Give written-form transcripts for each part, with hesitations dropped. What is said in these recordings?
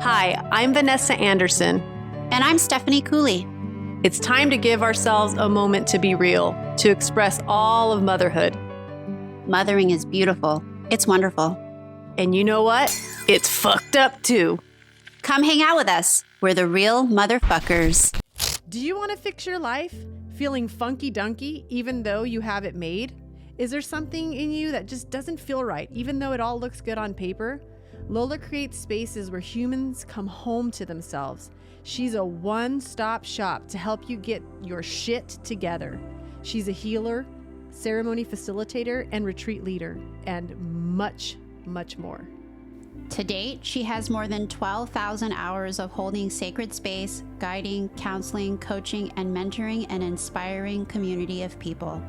Hi, I'm Vanessa Anderson. And I'm Stephanie Cooley. It's time to give ourselves a moment to be real, to express all of motherhood. Mothering is beautiful. It's wonderful. And you know what? It's fucked up too. Come hang out with us. We're the real motherfuckers. Do you want to fix your life? Feeling funky-dunky even though you have it made? Is there something in you that just doesn't feel right even though it all looks good on paper? Lola creates spaces where humans come home to themselves. She's a one-stop shop to help you get your shit together. She's a healer, ceremony facilitator, and retreat leader, and much, much more. To date, she has more than 12,000 hours of holding sacred space, guiding, counseling, coaching, and mentoring an inspiring community of people.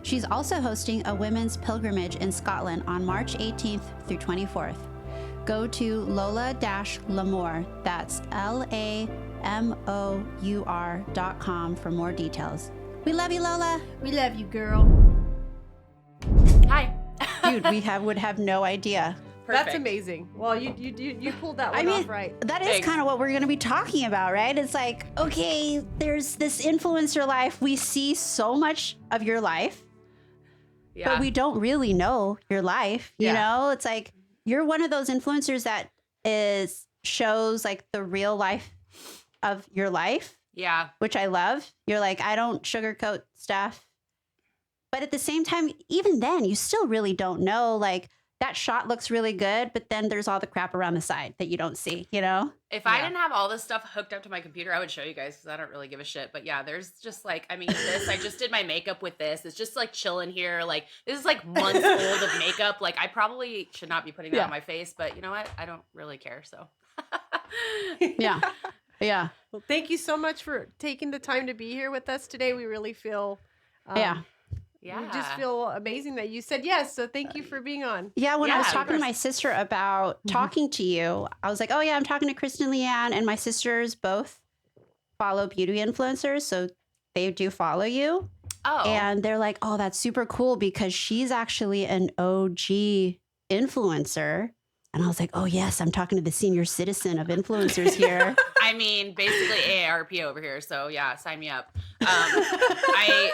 She's also hosting a women's pilgrimage in Scotland on March 18th through 24th. Go to Lola-Lamour, that's LAMOUR.com for more details. We love you, Lola. We love you, girl. Hi. Dude, would have no idea. Perfect. That's amazing. Well, you pulled that one off right. That is kind of what we're going to be talking about, right? It's like, okay, there's this influencer life. We see so much of your life, but we don't really know your life. You know, it's like you're one of those influencers that shows like the real life of your life. Yeah. Which I love. You're like, I don't sugarcoat stuff. But at the same time, even then, you still really don't know, like, that shot looks really good, but then there's all the crap around the side that you don't see, you know? If I didn't have all this stuff hooked up to my computer, I would show you guys because I don't really give a shit. But yeah, there's just like, I mean, I just did my makeup with this. It's just like chilling here. Like, this is like months old of makeup. Like, I probably should not be putting that on my face, but you know what? I don't really care, so. Yeah. Yeah. Well, thank you so much for taking the time to be here with us today. We really feel... We just feel amazing that you said yes. So thank you for being on. Yeah, when I was talking to my sister about talking to you, I was like, oh yeah, I'm talking to Kristen Leanne, and my sisters both follow beauty influencers, so they do follow you. Oh. And they're like, oh, that's super cool because she's actually an OG influencer. And I was like, oh yes, I'm talking to the senior citizen of influencers here. I mean, basically AARP over here. So yeah, sign me up. I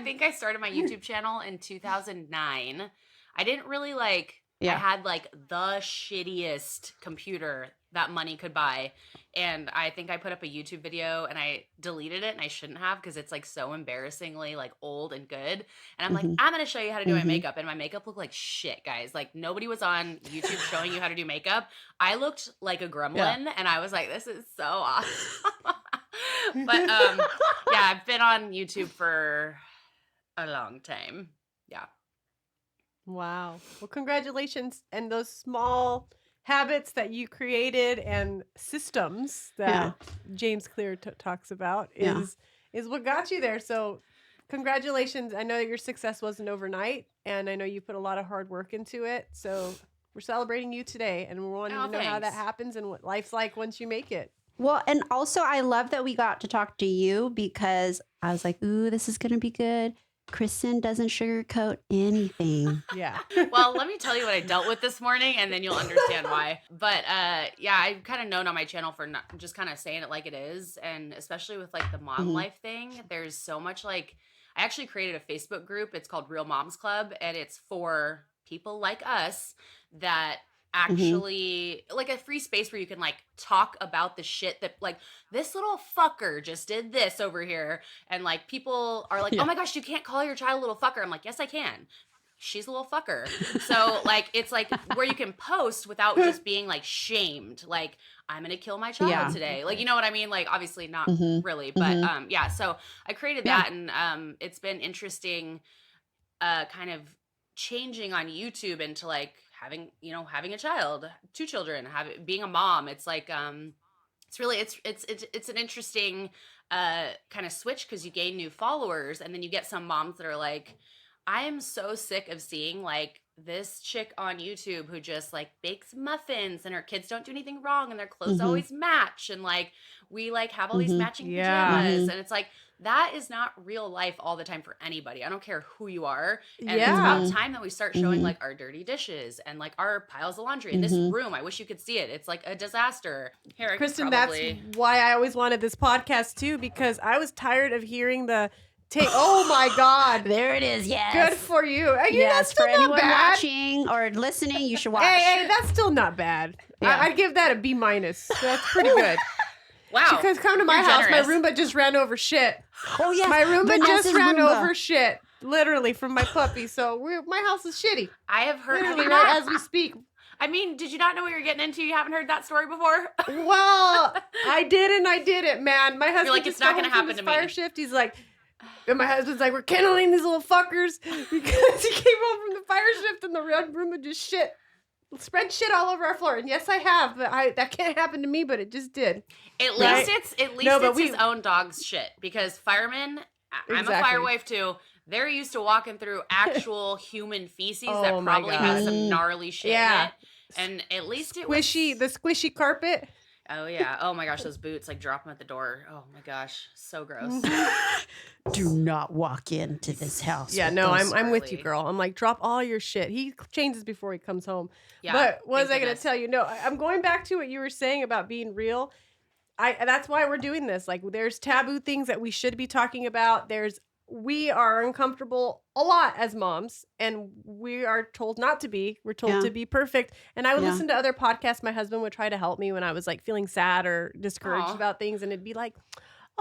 think I started my YouTube channel in 2009. I didn't really I had like the shittiest computer that money could buy. And I think I put up a YouTube video and I deleted it, and I shouldn't have because it's like so embarrassingly like old and good. And I'm like, I'm going to show you how to do my makeup. And my makeup looked like shit, guys. Like nobody was on YouTube showing you how to do makeup. I looked like a gremlin and I was like, this is so awesome. But I've been on YouTube for a long time. Yeah. Wow. Well, congratulations. And those small habits that you created and systems that James Clear talks about is what got you there. So congratulations. I know that your success wasn't overnight, and I know you put a lot of hard work into it. So we're celebrating you today, and we're wanting to know how that happens and what life's like once you make it. Well, and also I love that we got to talk to you because I was like, ooh, this is going to be good. Kristen doesn't sugarcoat anything. Yeah. Well, let me tell you what I dealt with this morning, and then you'll understand why. But I've kind of known on my channel for not just kind of saying it like it is, and especially with like the mom life thing, there's so much like I actually created a Facebook group. It's called Real Moms Club, and it's for people like us that actually like a free space where you can like talk about the shit that like this little fucker just did this over here, and like people are like, oh my gosh, you can't call your child a little fucker. I'm like, yes I can, she's a little fucker. So like it's like where you can post without just being like shamed, like I'm gonna kill my child today, like, you know what I mean, like obviously not really, but so I created that, and it's been interesting kind of changing on YouTube into like having a child, 2 children, being a mom. It's like it's really it's an interesting kind of switch because you gain new followers, and then you get some moms that are like, I am so sick of seeing like this chick on YouTube who just like bakes muffins and her kids don't do anything wrong and their clothes always match. And like, we like have all these matching pajamas. And it's like, that is not real life all the time for anybody. I don't care who you are. And it's about time that we start showing like our dirty dishes and like our piles of laundry in this room. I wish you could see it. It's like a disaster. Here, Kristen, that's why I always wanted this podcast too, because I was tired of hearing the oh my God. There it is. Yes. Good for you. Yes, for anyone watching or listening, you should watch. Hey, that's still not bad. Yeah. I'd give that a B-. That's pretty good. Wow. Because come to my house, my Roomba just ran over shit. Oh, yeah. My Roomba just ran over shit. Literally from my puppy. So my house is shitty. I have heard right as we speak. I mean, did you not know what you were getting into? You haven't heard that story before? Well, I did and I didn't, man. My husband You're like, it's not going to happen to me. Fire shift. He's like, and my husband's like, we're kindling these little fuckers because he came home from the fire shift and the red Roomba just spread shit all over our floor. And yes, I have, but that can't happen to me, but it just did. At least it's his own dog's shit, because firemen, I'm a fire wife too. They're used to walking through actual human feces that probably has some gnarly shit in it. And at least the squishy carpet. Oh yeah. Oh my gosh, those boots, like drop them at the door. Oh my gosh, so gross. Do not walk into this house. Yeah, no, I'm with you, girl. I'm like, drop all your shit. He changes before he comes home. Yeah, but what was I going to tell you? No, I'm going back to what you were saying about being real. That's why we're doing this. Like, there's taboo things that we should be talking about. We are uncomfortable a lot as moms, and we are told not to be. We're told to be perfect. And I would listen to other podcasts. My husband would try to help me when I was like feeling sad or discouraged about things, and it'd be like,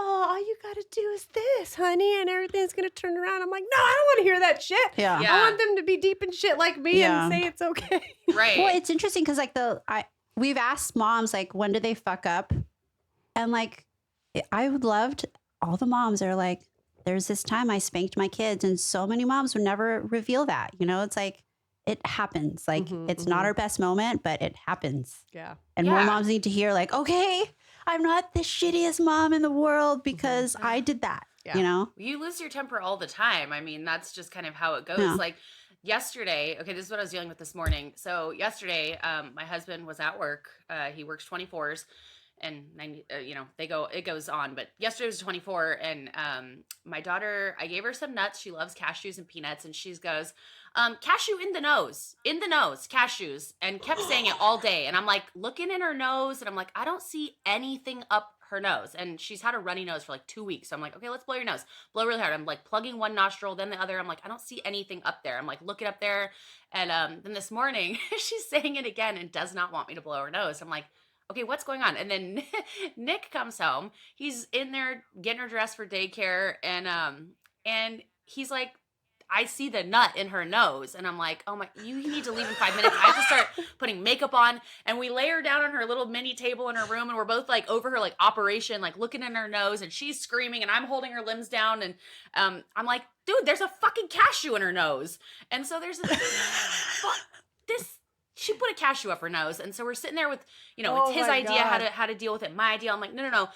oh, all you got to do is this, honey, and everything's going to turn around. I'm like, no, I don't want to hear that shit. Yeah. I want them to be deep in shit like me and say it's okay. Right. Well, it's interesting because like we've asked moms, like, when do they fuck up? And like, I would love to, all the moms are like, there's this time I spanked my kids, and so many moms would never reveal that. You know, it's like, it happens. Like, it's not our best moment, but it happens. Yeah. And more moms need to hear like, okay, I'm not the shittiest mom in the world because I did that. Yeah. You know? You lose your temper all the time. I mean, that's just kind of how it goes. Yeah. Like yesterday, okay, this is what I was dealing with this morning. So yesterday, my husband was at work. He works 24s. And 90, it goes on, but yesterday was 24, and my daughter, I gave her some nuts. She loves cashews and peanuts, and she goes, cashew in the nose, cashews, and kept saying it all day. And I'm like looking in her nose, and I'm like, I don't see anything up her nose. And she's had a runny nose for like 2 weeks. So I'm like, okay, let's blow your nose. Blow really hard. I'm like plugging one nostril, then the other. I'm like, I don't see anything up there. I'm like looking up there, and then this morning she's saying it again and does not want me to blow her nose. I'm like, okay, what's going on? And then Nick comes home. He's in there getting her dressed for daycare, and he's like, I see the nut in her nose. And I'm like, oh my, you need to leave in 5 minutes. I have to start putting makeup on. And we lay her down on her little mini table in her room, and we're both like over her like operation, like looking in her nose, and she's screaming, and I'm holding her limbs down. And I'm like, dude, there's a fucking cashew in her nose. And so there's she put a cashew up her nose. And so we're sitting there with, it's his idea how to deal with it. My idea. I'm like, no.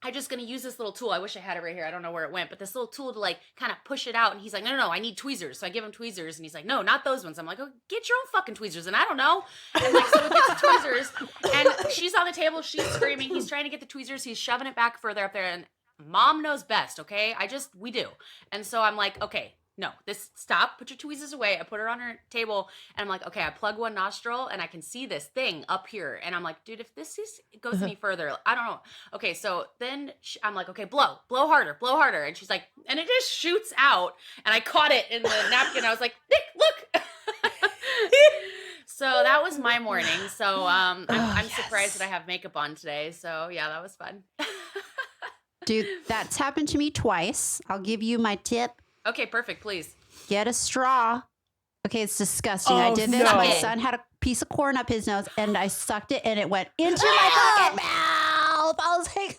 I'm just going to use this little tool. I wish I had it right here. I don't know where it went, but this little tool to like kind of push it out. And he's like, no, I need tweezers. So I give him tweezers, and he's like, no, not those ones. I'm like, oh, get your own fucking tweezers. And I don't know. And like, so he gets the tweezers, and she's on the table. She's screaming. He's trying to get the tweezers. He's shoving it back further up there. And mom knows best. Okay. we do. And so I'm like, okay, no, stop, put your tweezers away. I put her on her table, and I'm like, okay, I plug one nostril, and I can see this thing up here. And I'm like, dude, if it goes any further, I don't know. Okay, so then I'm like, okay, blow harder. And she's like, and it just shoots out. And I caught it in the napkin. I was like, Nick, look. So that was my morning. So I'm surprised that I have makeup on today. So yeah, that was fun. Dude, that's happened to me twice. I'll give you my tip. Okay, perfect, please. Get a straw. Okay, it's disgusting. I did this. No. My son had a piece of corn up his nose, and I sucked it, and it went into my fucking mouth. I was like,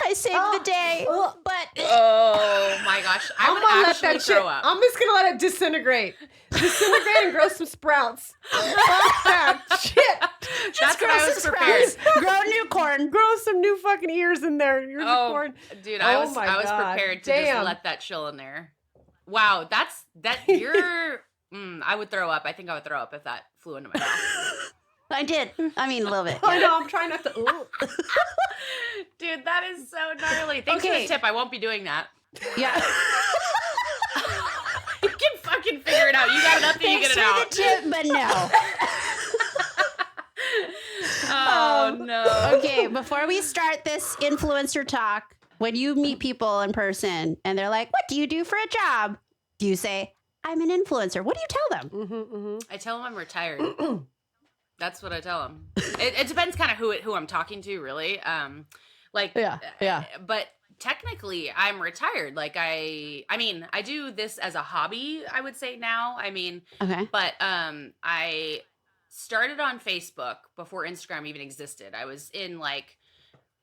I saved the day. But oh my gosh, I would actually throw up. I'm just gonna let it disintegrate and grow some sprouts. Fuck that shit. That's what I was prepared. Grow new corn. Grow some new fucking ears in there. Ears of corn. Dude, I was prepared to just let that chill in there. Wow, I would throw up. I think I would throw up if that flew into my mouth. I did. I mean, a little bit. I know. I'm trying not to. Dude, that is so gnarly. Thanks for the tip. I won't be doing that. Yeah. You can fucking figure it out. You got enough that you get it out. Thanks for the tip, but no. Oh, no. Okay, before we start this influencer talk, when you meet people in person and they're like, what do you do for a job? Do you say, I'm an influencer? What do you tell them? I tell them I'm retired. That's what I tell them. It depends kind of who I'm talking to, really. But technically, I'm retired. Like I mean, I do this as a hobby, I would say now. I mean, but I started on Facebook before Instagram even existed. I was in like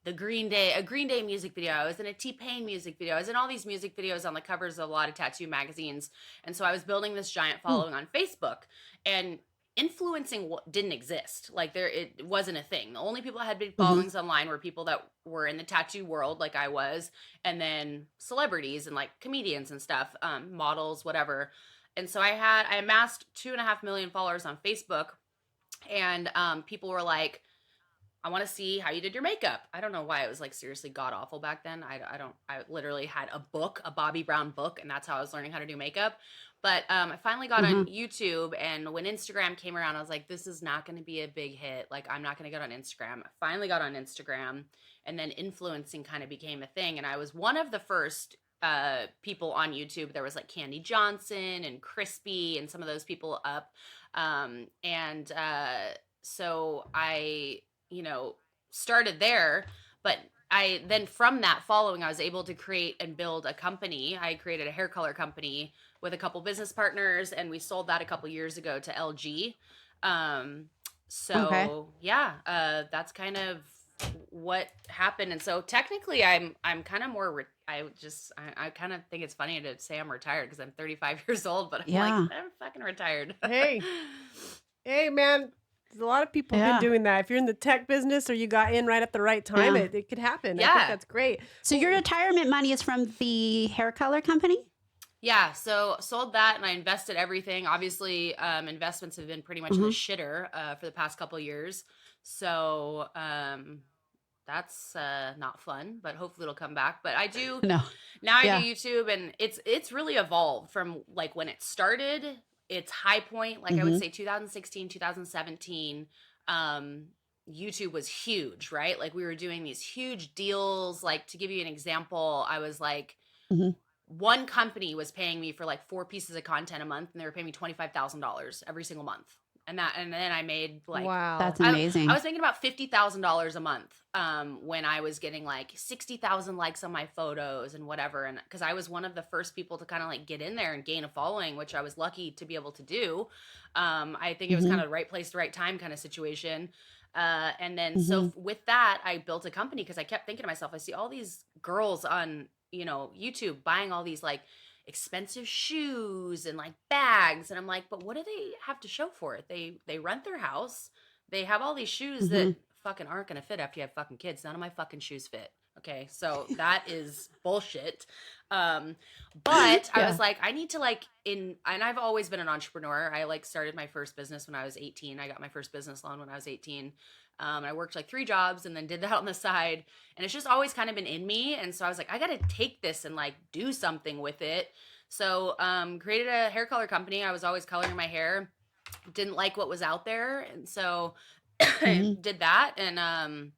a Green Day music video. I was in a T-Pain music video. I was in all these music videos on the covers of a lot of tattoo magazines. And so I was building this giant following on Facebook, and influencing didn't exist. Like it wasn't a thing. The only people that had big followings online were people that were in the tattoo world, like I was, and then celebrities and like comedians and stuff, models, whatever. And so I amassed 2.5 million followers on Facebook, and people were like, I want to see how you did your makeup. I don't know why it was like seriously god awful back then. I literally had a Bobbi Brown book, and that's how I was learning how to do makeup. But I finally got on YouTube, and when Instagram came around, I was like, this is not going to be a big hit. Like, I'm not going to get on Instagram. I finally got on Instagram, and then influencing kind of became a thing. And I was one of the first people on YouTube. There was like Candy Johnson and Crispy and some of those people up. So I, started there, but then from that following, I was able to create and build a company. I created a hair color company with a couple business partners, and we sold that a couple years ago to LG. That's kind of what happened. And so technically I'm kind of more, I kind of think it's funny to say I'm retired because I'm 35 years old, but I'm like, I'm fucking retired. Hey, man. There's a lot of people been doing that. If you're in the tech business or you got in right at the right time, it could happen. Yeah. I think that's great. So your retirement money is from the hair color company? Yeah, so sold that and I invested everything. Obviously, investments have been pretty much in the shitter for the past couple of years. So that's not fun, but hopefully it'll come back. But I do now I do YouTube, and it's really evolved from like when it started. Its high point, like I would say 2016, 2017, YouTube was huge, right? Like we were doing these huge deals. Like to give you an example, I was like, one company was paying me for like 4 pieces of content a month, and they were paying me $25,000 every single month. And then I made like, wow, that's amazing. I was making about $50,000 a month when I was getting like 60,000 likes on my photos and whatever. And because I was one of the first people to kind of like get in there and gain a following, which I was lucky to be able to do. I think it was kind of the right place, the right time kind of situation. And then so with that, I built a company because I kept thinking to myself, I see all these girls on, YouTube buying all these like expensive shoes and like bags, and I'm like, but what do they have to show for it? They rent their house, they have all these shoes that fucking aren't gonna fit after you have fucking kids. None of my fucking shoes fit. Okay, so that is bullshit. But I was like, I need to and I've always been an entrepreneur. I started my first business when I was 18. I got my first business loan when I was 18. I worked like 3 jobs and then did that on the side. And it's just always kind of been in me. And so I was like, I got to take this and do something with it. So created a hair color company. I was always coloring my hair. Didn't like what was out there. And so I did that. And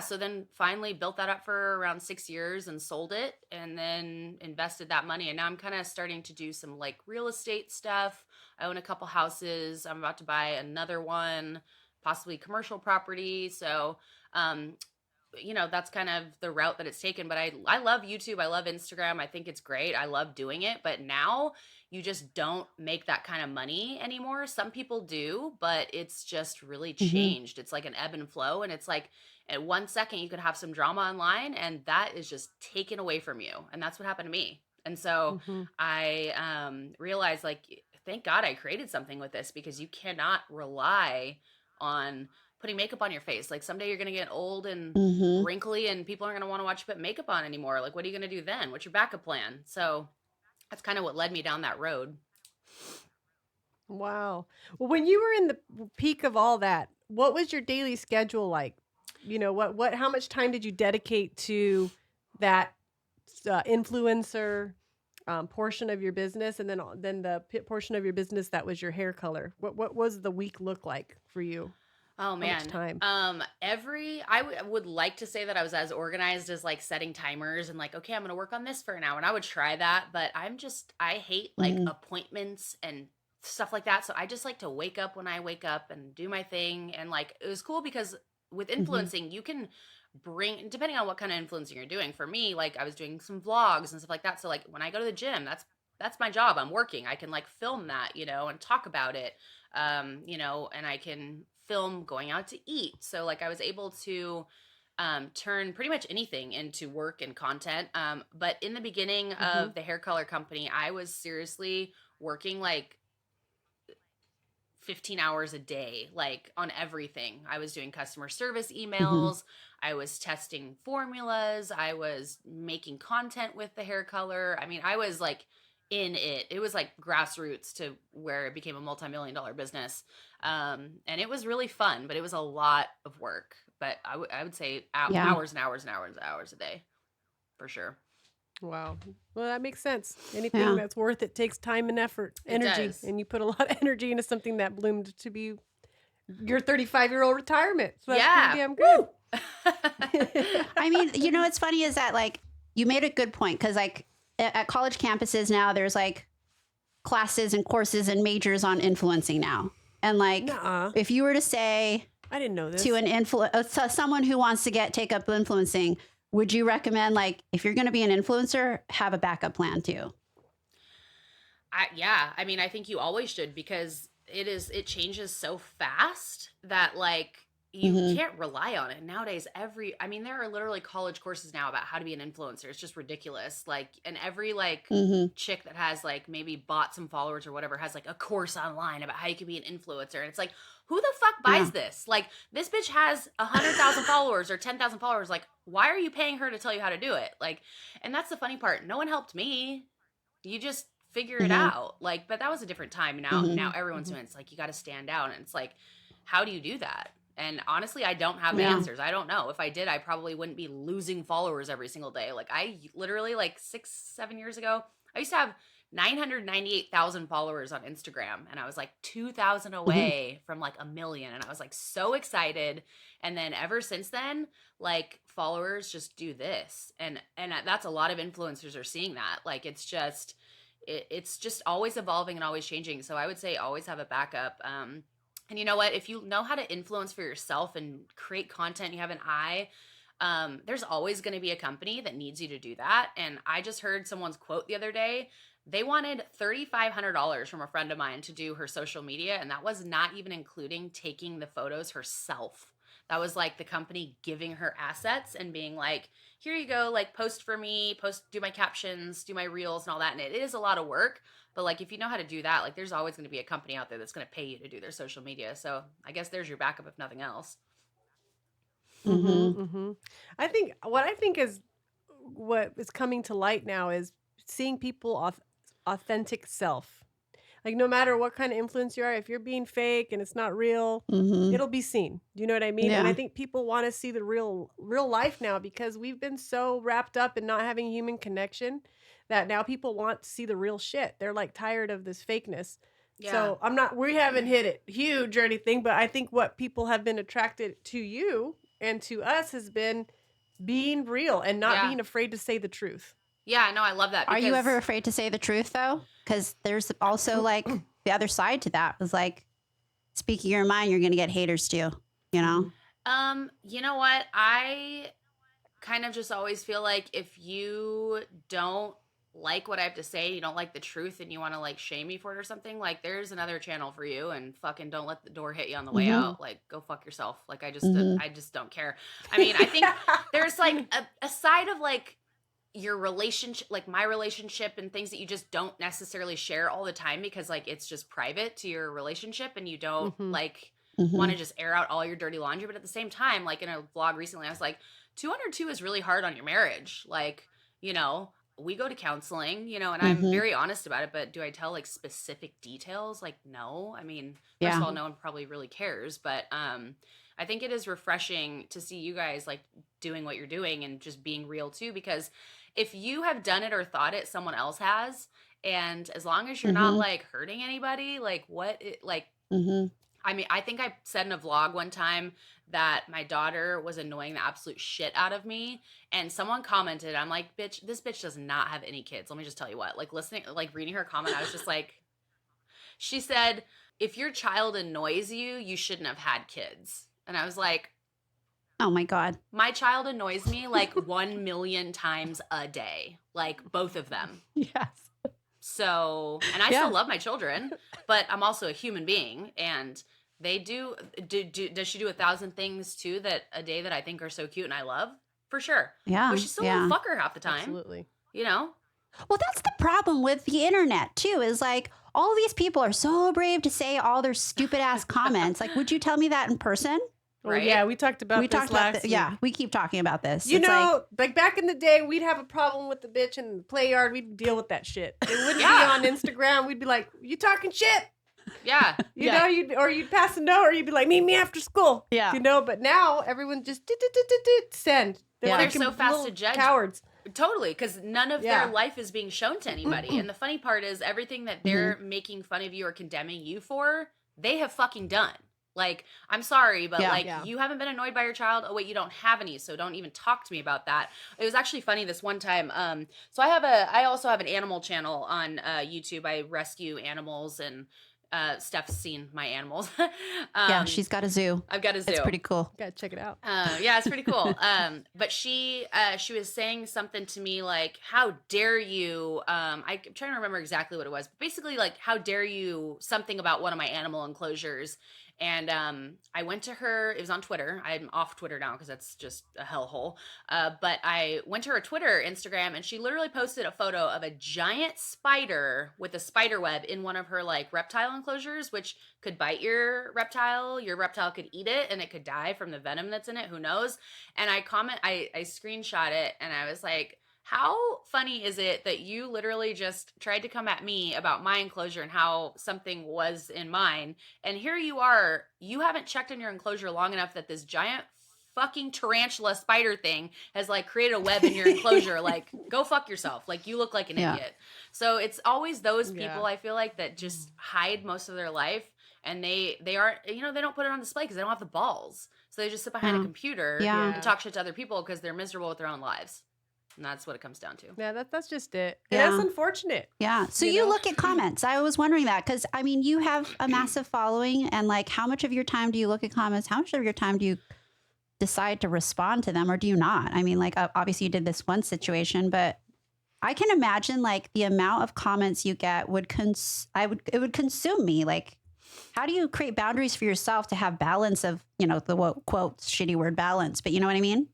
so then finally built that up for around 6 years and sold it, and then invested that money. And now I'm kind of starting to do some real estate stuff. I own a couple houses. I'm about to buy another one, possibly commercial property. So, that's kind of the route that it's taken. But I love YouTube. I love Instagram. I think it's great. I love doing it. But now you just don't make that kind of money anymore. Some people do, but it's just really changed. It's like an ebb and flow. And it's like at 1 second you could have some drama online, and that is just taken away from you. And that's what happened to me. And so I realized thank God I created something with this, because you cannot rely on putting makeup on your face. Someday you're going to get old and wrinkly, and people aren't going to want to watch you put makeup on anymore. What are you going to do then? What's your backup plan? So that's kind of what led me down that road. Wow. Well, when you were in the peak of all that, what was your daily schedule like? How much time did you dedicate to that influencer portion of your business, and then the portion of your business that was your hair color? What was the week look like for you? Oh How much man. time? I would like to say that I was as organized as like setting timers and like, okay, I'm gonna work on this for an hour, and I would try that, but I hate like Mhm. appointments and stuff like that. So I just like to wake up when I wake up and do my thing. And like it was cool because with Mhm. influencing, you can bring, depending on what kind of influencing you're doing. For me, like I was doing some vlogs and stuff like that. So like when I go to the gym, that's my job. I'm working. I can like film that, and talk about it. And I can film going out to eat. So like I was able to turn pretty much anything into work and content. But in the beginning Mm-hmm. of the hair color company, I was seriously working like 15 hours a day, like on everything. I was doing customer service Mhm. emails. I was testing formulas. I was making content with the hair color. I mean, I was like in it. It was like grassroots to where it became a multi-million-dollar business. And it was really fun, but it was a lot of work. But I would say Yeah. hours and hours and hours and hours a day for sure. Wow. Well, that makes sense. Anything Yeah. that's worth it takes time and effort, It energy, does. and you put a lot of energy into something that bloomed to be your 35-year-old retirement. So that's pretty Yeah. damn good. I mean, what's funny is that like you made a good point because like at college campuses now there's like classes and courses and majors on influencing now. And like Nuh-uh. if you were to say I didn't know this. to to someone who wants to take up influencing, would you recommend like if you're going to be an influencer, have a backup plan too? Yeah, I mean, I think you always should because it changes so fast that like you Mhm. can't rely on it. Nowadays I mean there are literally college courses now about how to be an influencer. It's just ridiculous. Like and every like Mhm. chick that has like maybe bought some followers or whatever has like a course online about how you can be an influencer. And it's like, who the fuck Yeah. buys this? Like this bitch has 100,000 followers or 10,000 followers. Like why are you paying her to tell you how to do it? Like, and that's the funny part. No one helped me. You just figure it Mhm. out. Like, but that was a different time. Now Mhm. everyone's Mhm. doing it. It's like you got to stand out, and it's like, how do you do that? And honestly, I don't have the Yeah. answers. I don't know. If I did, I probably wouldn't be losing followers every single day. Like I literally like 6-7 years ago, I used to have 998,000 followers on Instagram, and I was like 2,000 Mhm. away from like a million, and I was like so excited. And then ever since then, like followers just do this, and that's a lot of influencers are seeing that. Like it's just always evolving and always changing. So I would say always have a backup. And you know what? If you know how to influence for yourself and create content, you have an eye. There's always going to be a company that needs you to do that. And I just heard someone's quote the other day. They wanted $3,500 from a friend of mine to do her social media, and that was not even including taking the photos herself. That was like the company giving her assets and being like, here you go, like post for me, do my captions, do my reels and all that. And it is a lot of work, but like if you know how to do that, like there's always going to be a company out there that's going to pay you to do their social media. So I guess there's your backup if nothing else. Mhm. I think is what is coming to light now is seeing people authentic self. Like no matter what kind of influence you are, if you're being fake and it's not real, Mhm. it'll be seen. Do you know what I mean? And I Yeah. think people want to see the real life now because we've been so wrapped up in not having human connection that now people want to see the real shit. They're like tired of this fakeness. Yeah. So we haven't hit it huge or anything, but I think what people have been attracted to you and to us has been being real and not Yeah. being afraid to say the truth. Yeah, no, I love that Are because you ever afraid to say the truth though? Because there's also like the other side to that. Was like speaking your mind, you're gonna get haters too. You know. you know what? I kind of just always feel like if you don't like what I have to say, you don't like the truth and you want to like shame me for it or something, like there's another channel for you and fucking don't let the door hit you on the way Mhm. out. Like go fuck yourself. Like Mhm. I just don't care. I mean, I think there's like a side of like your relationship, like my relationship and things that you just don't necessarily share all the time because like it's just private to your relationship and you don't Mhm. like want to Mhm. just air out all your dirty laundry. But at the same time, like in a vlog recently, I was like, 202 is really hard on your marriage. Like, we go to counseling, you know, and I'm very honest about it, but do I tell like specific details? Like, no. I mean, first of all, no one probably really cares, but I think it is refreshing to see you guys like doing what you're doing and just being real too, because if you have done it or thought it, someone else has. And as long as you're not like hurting anybody, like I mean, I think I said in a vlog one time that my daughter was annoying the absolute shit out of me. And someone commented, I'm like, bitch, this bitch does not have any kids. Let me just tell you what, like reading her comment, I was just like, she said, if your child annoys you, you shouldn't have had kids. And I was like, oh my God. My child annoys me like 1 million times a day, like both of them. Yes. So, and I still love my children, but I'm also a human being, and they does she do 1,000 things too that a day that I think are so cute and I love? For sure. Yeah. But she's still a fucker half the time. Absolutely. You know? Well, that's the problem with the internet too, is like all these people are so brave to say all their stupid ass comments. Like, would you tell me that in person? Right. Oh, yeah, we talked about this last week. Yeah, we keep talking about this. You know, like back in the day, we'd have a problem with the bitch in the play yard. We'd deal with that shit. It wouldn't be on Instagram. We'd be like, you talking shit? Yeah. You know, you'd pass a note, or you'd be like, meet me after school. Yeah. You know, but now everyone just send. They're so fast to judge. Cowards. Totally, because none of their life is being shown to anybody. And the funny part is everything that they're making fun of you or condemning you for, they have fucking done. Like, I'm sorry, but you haven't been annoyed by your child. Oh wait, you don't have any, so don't even talk to me about that. It was actually funny this one time. So I also have an animal channel on YouTube. I rescue animals, and Steph's seen my animals. Yeah, she's got a zoo. I've got a zoo. It's pretty cool. Gotta check it out. Yeah, it's pretty cool. But she was saying something to me like, how dare you, I'm trying to remember exactly what it was, but basically like, how dare you, something about one of my animal enclosures. And I went to her, it was on Twitter. I'm off Twitter now because that's just a hellhole. But I went to her Twitter, Instagram, and she literally posted a photo of a giant spider with a spider web in one of her like reptile enclosures, which could bite your reptile. Your reptile could eat it and it could die from the venom that's in it. Who knows? And I screenshot it, and I was like, how funny is it that you literally just tried to come at me about my enclosure and how something was in mine? And here you are, you haven't checked in your enclosure long enough that this giant fucking tarantula spider thing has like created a web in your enclosure. Like, go fuck yourself. Like, you look like an idiot. So it's always those people, I feel like, that just hide most of their life. And they aren't, you know, they don't put it on display because they don't have the balls. So they just sit behind a computer and talk shit to other people because they're miserable with their own lives. And that's what it comes down to. Yeah, that's just it. And that's unfortunate. Yeah. So you look at comments. I was wondering that because, I mean, you have a massive following, and like, how much of your time do you look at comments? How much of your time do you decide to respond to them, or do you not? I mean, like, obviously you did this one situation, but I can imagine like the amount of comments you get would it would consume me. Like, how do you create boundaries for yourself to have balance of, you know, the quote shitty word balance, but you know what I mean?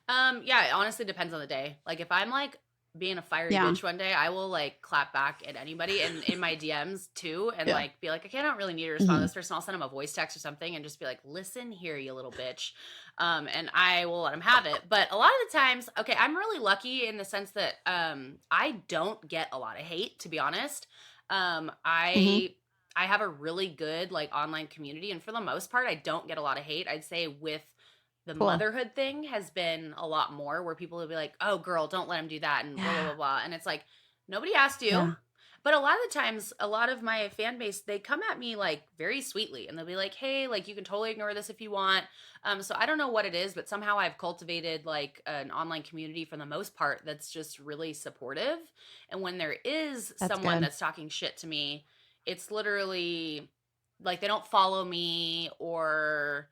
Yeah, it honestly depends on the day. Like, if I'm like being a fiery bitch one day, I will like clap back at anybody and in my DMs too, and like be like, okay, I don't really need to respond to this person. I'll send them a voice text or something and just be like, listen here, you little bitch. And I will let them have it. But a lot of the times, okay, I'm really lucky in the sense that I don't get a lot of hate, to be honest. I have a really good like online community, and for the most part, I don't get a lot of hate. I'd say with the motherhood thing has been a lot more, where people will be like, oh girl, don't let him do that, and blah, blah, blah, blah. And it's like, nobody asked you. Yeah. But a lot of the times, a lot of my fan base, they come at me like very sweetly, and they'll be like, hey, like, you can totally ignore this if you want. So I don't know what it is, but somehow I've cultivated like an online community for the most part that's just really supportive. And when there is someone that's talking shit to me, it's literally like, they don't follow me, or,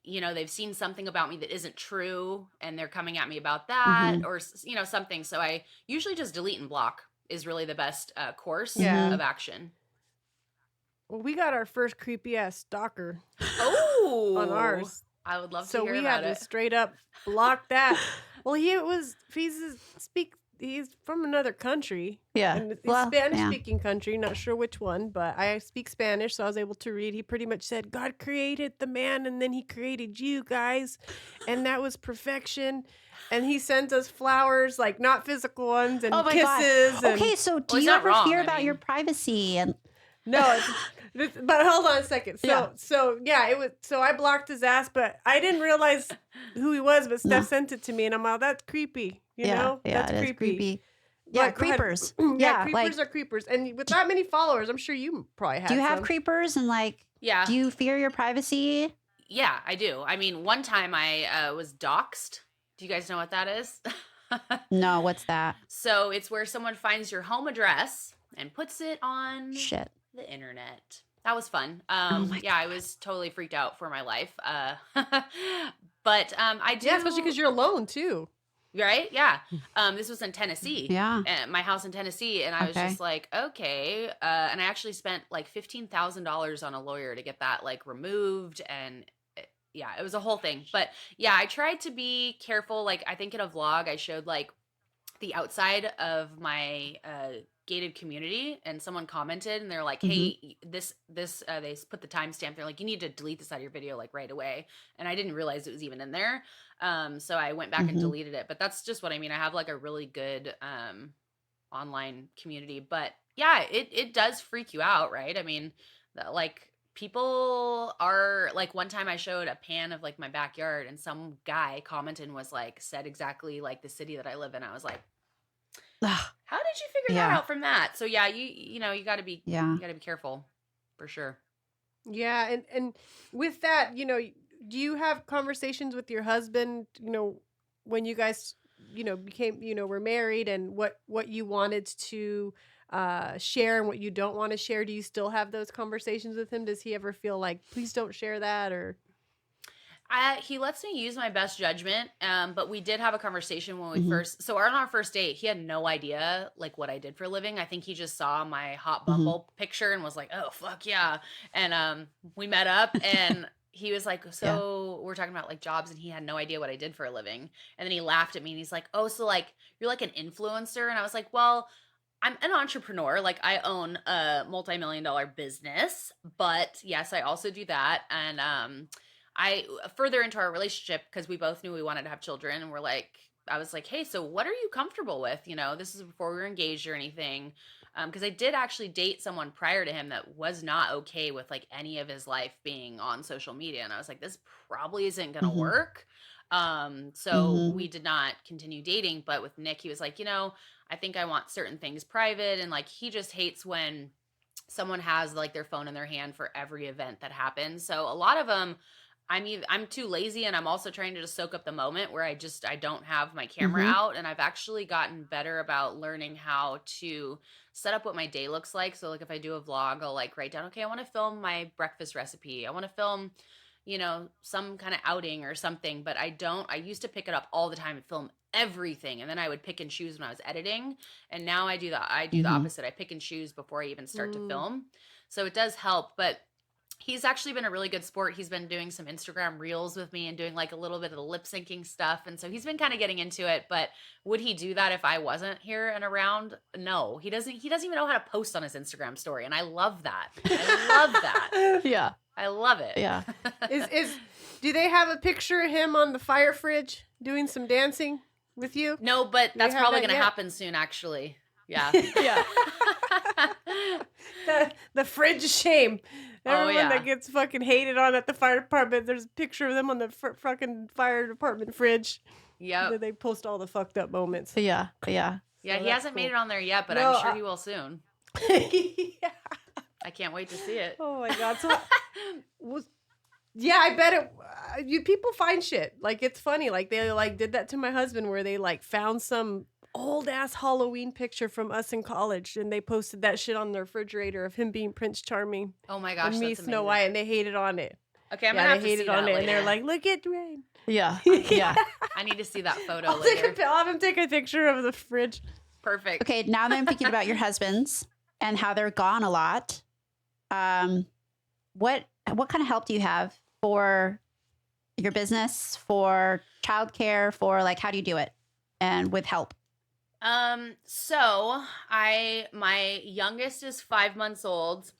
you know, they've seen something about me that isn't true and they're coming at me about that, or, you know, something. So I usually just delete and block is really the best course of action. Well, we got our first creepy ass stalker on ours. I would love to so hear we about had it. to straight up block that. Well, he's speak he's from another country. Yeah. And it's Well, Spanish-speaking country. Not sure which one, but I speak Spanish, so I was able to read. He pretty much said, God created the man, and then he created you guys, and that was perfection. And he sends us flowers, like not physical ones, and Oh my kisses. God. And, Okay, so do he's you not ever wrong, fear I about mean- your privacy? And No, but hold on a second. Yeah. So yeah, it was. So I blocked his ass, but I didn't realize who he was. But Steph sent it to me, and I'm like, that's creepy. You know, yeah, that's it is creepy. Yeah, Go ahead. creepers. Yeah, like, creepers are creepers, and with that many followers, I'm sure you probably have. do you have some. creepers and like? Yeah. Do you fear your privacy? Yeah, I do. I mean, one time I was doxxed. Do you guys know what that is? No, what's that? So it's where someone finds your home address and puts it on Shit. the internet. That was fun. my Yeah, I was totally freaked out for my life. But I do. Yeah, especially because you're alone too. right. Yeah. This was in Tennessee. Yeah. My house in Tennessee, and I was Okay. just like, okay. And I actually spent like $15,000 on a lawyer to get that like removed, and yeah, it was a whole thing. But yeah, I tried to be careful. Like I think in a vlog, I showed like the outside of my gated community, and someone commented, and they're like, "Hey, this." They put the timestamp. They're like, "You need to delete this out of your video like right away." And I didn't realize it was even in there. So I went back and deleted it. But that's just what I mean. I have like a really good online community. But yeah, it does freak you out, right? I mean, like people are like, one time I showed a pan of like my backyard, and some guy commented and was like, said exactly like the city that I live in. I was like, Ugh. how did you figure that Yeah. out from that? So yeah, you know, you got to be Yeah. you got to be careful for sure. Yeah, and with that, you know, do you have conversations with your husband? You know, when you guys, you know, became, you know, were married, and what you wanted to share and what you don't want to share. Do you still have those conversations with him? Does he ever feel like, please don't share that? Or He lets me use my best judgment, but we did have a conversation when we first. So on our first date, he had no idea like what I did for a living. I think he just saw my hot Bumble picture and was like, "Oh fuck yeah!" And we met up, and he was like, "So we're talking about like jobs," and he had no idea what I did for a living. And then he laughed at me, and he's like, "Oh, so like you're like an influencer?" And I was like, "Well, I'm an entrepreneur. Like I own a multi-million-dollar business, but yes, I also do that." And I further into our relationship, because we both knew we wanted to have children, and we're like, I was like, hey, so what are you comfortable with? You know, this is before we were engaged or anything. Because I did actually date someone prior to him that was not okay with like any of his life being on social media. And I was like, this probably isn't going to work. So we did not continue dating. But with Nick, he was like, you know, I think I want certain things private. And like, he just hates when someone has like their phone in their hand for every event that happens. So a lot of them, I'm too lazy, and I'm also trying to just soak up the moment where I don't have my camera out. And I've actually gotten better about learning how to set up what my day looks like. So like if I do a vlog, I'll like write down, okay, I want to film my breakfast recipe. I want to film, you know, some kind of outing or something, but I used to pick it up all the time and film everything. And then I would pick and choose when I was editing. And now I do the opposite. I pick and choose before I even start to film. So it does help, but he's actually been a really good sport. He's been doing some Instagram reels with me and doing like a little bit of the lip syncing stuff. And so he's been kind of getting into it, but would he do that if I wasn't here and around? No, he doesn't even know how to post on his Instagram story. And I love that. I love that. Yeah. I love it. Yeah. do they have a picture of him on the fire fridge doing some dancing with you? No, but that's have probably that going to yet? happen soon, actually. Yeah. Yeah. The fridge of shame. Everyone yeah. that gets fucking hated on at the fire department, there's a picture of them on the fucking fire department fridge. Yep. They post all the fucked up moments. Yeah. Yeah. Yeah, So he that's hasn't cool. made it on there yet, but No, I'm sure he will soon. Yeah. I can't wait to see it. Oh my god. So yeah, I bet it. You people find shit. Like it's funny. Like they like did that to my husband, where they like found some old ass Halloween picture from us in college, and they posted that shit on the refrigerator of him being Prince Charming Oh my gosh, and me that's Snow amazing. White, and they hated on it. Okay, I'm gonna have they to see hated that on it, later. and they're like, "Look at Rain." Yeah. Yeah. I need to see that photo I'll later. have him take a picture of the fridge. Perfect. Okay, now that I'm thinking about your husbands and how they're gone a lot, what kind of help do you have for your business, for childcare, for like how do you do it, and with help? So my youngest is 5 months old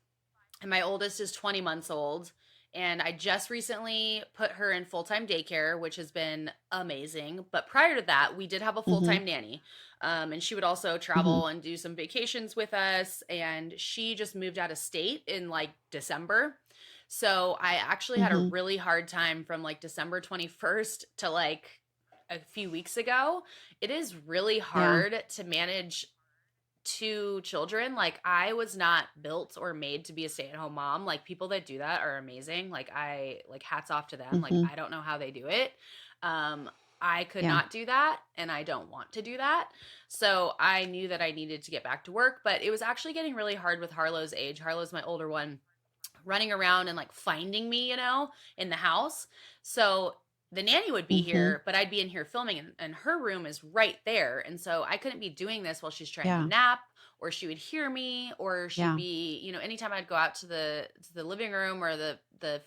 and my oldest is 20 months old. And I just recently put her in full-time daycare, which has been amazing. But prior to that, we did have a full-time nanny. And she would also travel and do some vacations with us. And she just moved out of state in like December. So I actually had a really hard time from like December 21st to like a few weeks ago. It is really hard to manage two children. Like I was not built or made to be a stay-at-home mom. Like people that do that are amazing. Like I like hats off to them. Like I don't know how they do it. I could not do that and I don't want to do that. So I knew that I needed to get back to work, but it was actually getting really hard with Harlow's age. Harlow's my older one, running around and like finding me, in the house. So the nanny would be here, but I'd be in here filming and her room is right there. And so I couldn't be doing this while she's trying to nap, or she would hear me, or she'd be, anytime I'd go out to the living room or the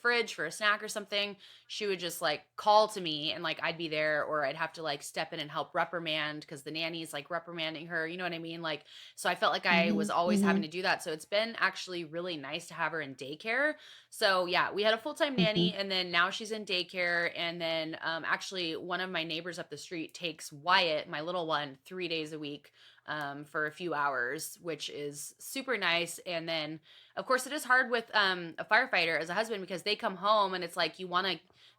fridge for a snack or something, she would just like call to me and like I'd be there, or I'd have to like step in and help reprimand because the nanny's like reprimanding her, you know what I mean? Like, so I felt like I was always having to do that. So it's been actually really nice to have her in daycare. So yeah, we had a full-time nanny and then now she's in daycare. And then actually one of my neighbors up the street takes Wyatt, my little one, 3 days a week for a few hours, which is super nice. And then of course it is hard with a firefighter as a husband because they come home and it's like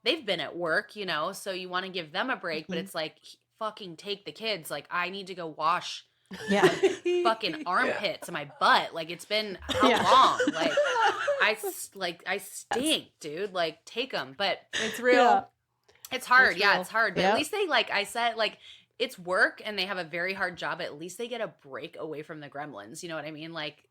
they've been at work, so you want to give them a break, but it's like fucking take the kids. Like I need to go wash fucking armpits in my butt. Like it's been how long? Like I stink, dude. Like take them. But It's real. It's hard. It's real. It's hard. But at least they, like I said, like it's work and they have a very hard job. At least they get a break away from the gremlins. You know what I mean? Like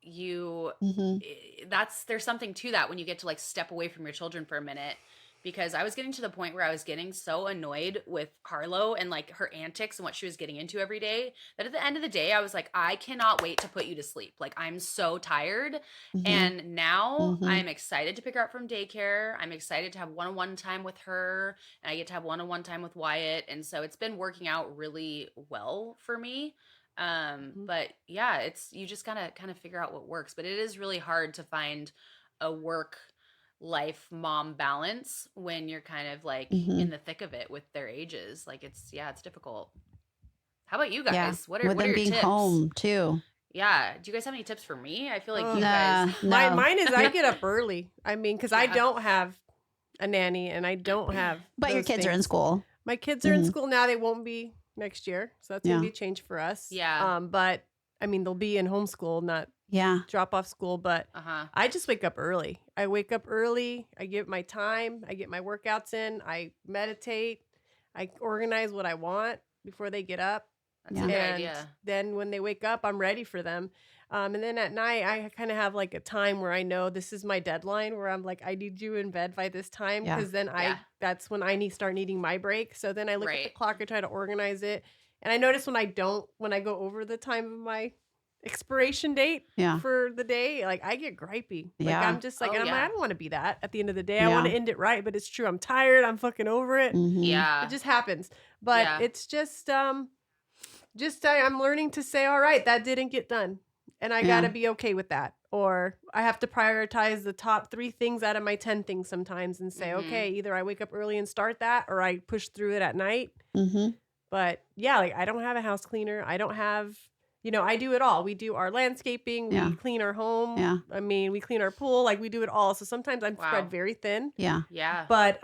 there's something to that when you get to like step away from your children for a minute. Because I was getting to the point where I was getting so annoyed with Harlow and like her antics and what she was getting into every day that at the end of the day, I was like, I cannot wait to put you to sleep. Like I'm so tired. And now I'm excited to pick her up from daycare. I'm excited to have one-on-one time with her and I get to have one-on-one time with Wyatt. And so it's been working out really well for me. But yeah, you just gotta kind of figure out what works, but it is really hard to find a work life mom balance when you're kind of like in the thick of it with their ages. Like it's difficult. How about you guys? What are your being tips? Home too. Yeah. Do you guys have any tips for me? I feel like you guys. No. Mine is I get up early. I mean, because I don't have a nanny and I don't have. But your kids are in school. My kids are in school now. They won't be next year, so that's gonna be a change for us. Yeah. But I mean, they'll be in homeschool, not drop off school. But I just wake up early. I wake up early. I give my time. I get my workouts in. I meditate. I organize what I want before they get up. That's a good idea. Then when they wake up, I'm ready for them. And then at night, I kind of have like a time where I know this is my deadline where I'm like, I need you in bed by this time. Because then that's when I start needing my break. So then I look at the clock, I try to organize it. And I notice when I go over the time of my expiration date for the day, like I get gripey. Like I'm just like, I don't want to be that at the end of the day. I want to end it right, but it's true. I'm tired. I'm fucking over it. Yeah. It just happens. But it's just I'm learning to say, all right, that didn't get done. And I got to be okay with that. Or I have to prioritize the top 3 things out of my 10 things sometimes and say, okay, either I wake up early and start that or I push through it at night. But yeah, like I don't have a house cleaner. I don't have, I do it all. We do our landscaping. We clean our home. Yeah. I mean, we clean our pool. Like we do it all. So sometimes I'm spread very thin. Yeah. Yeah. But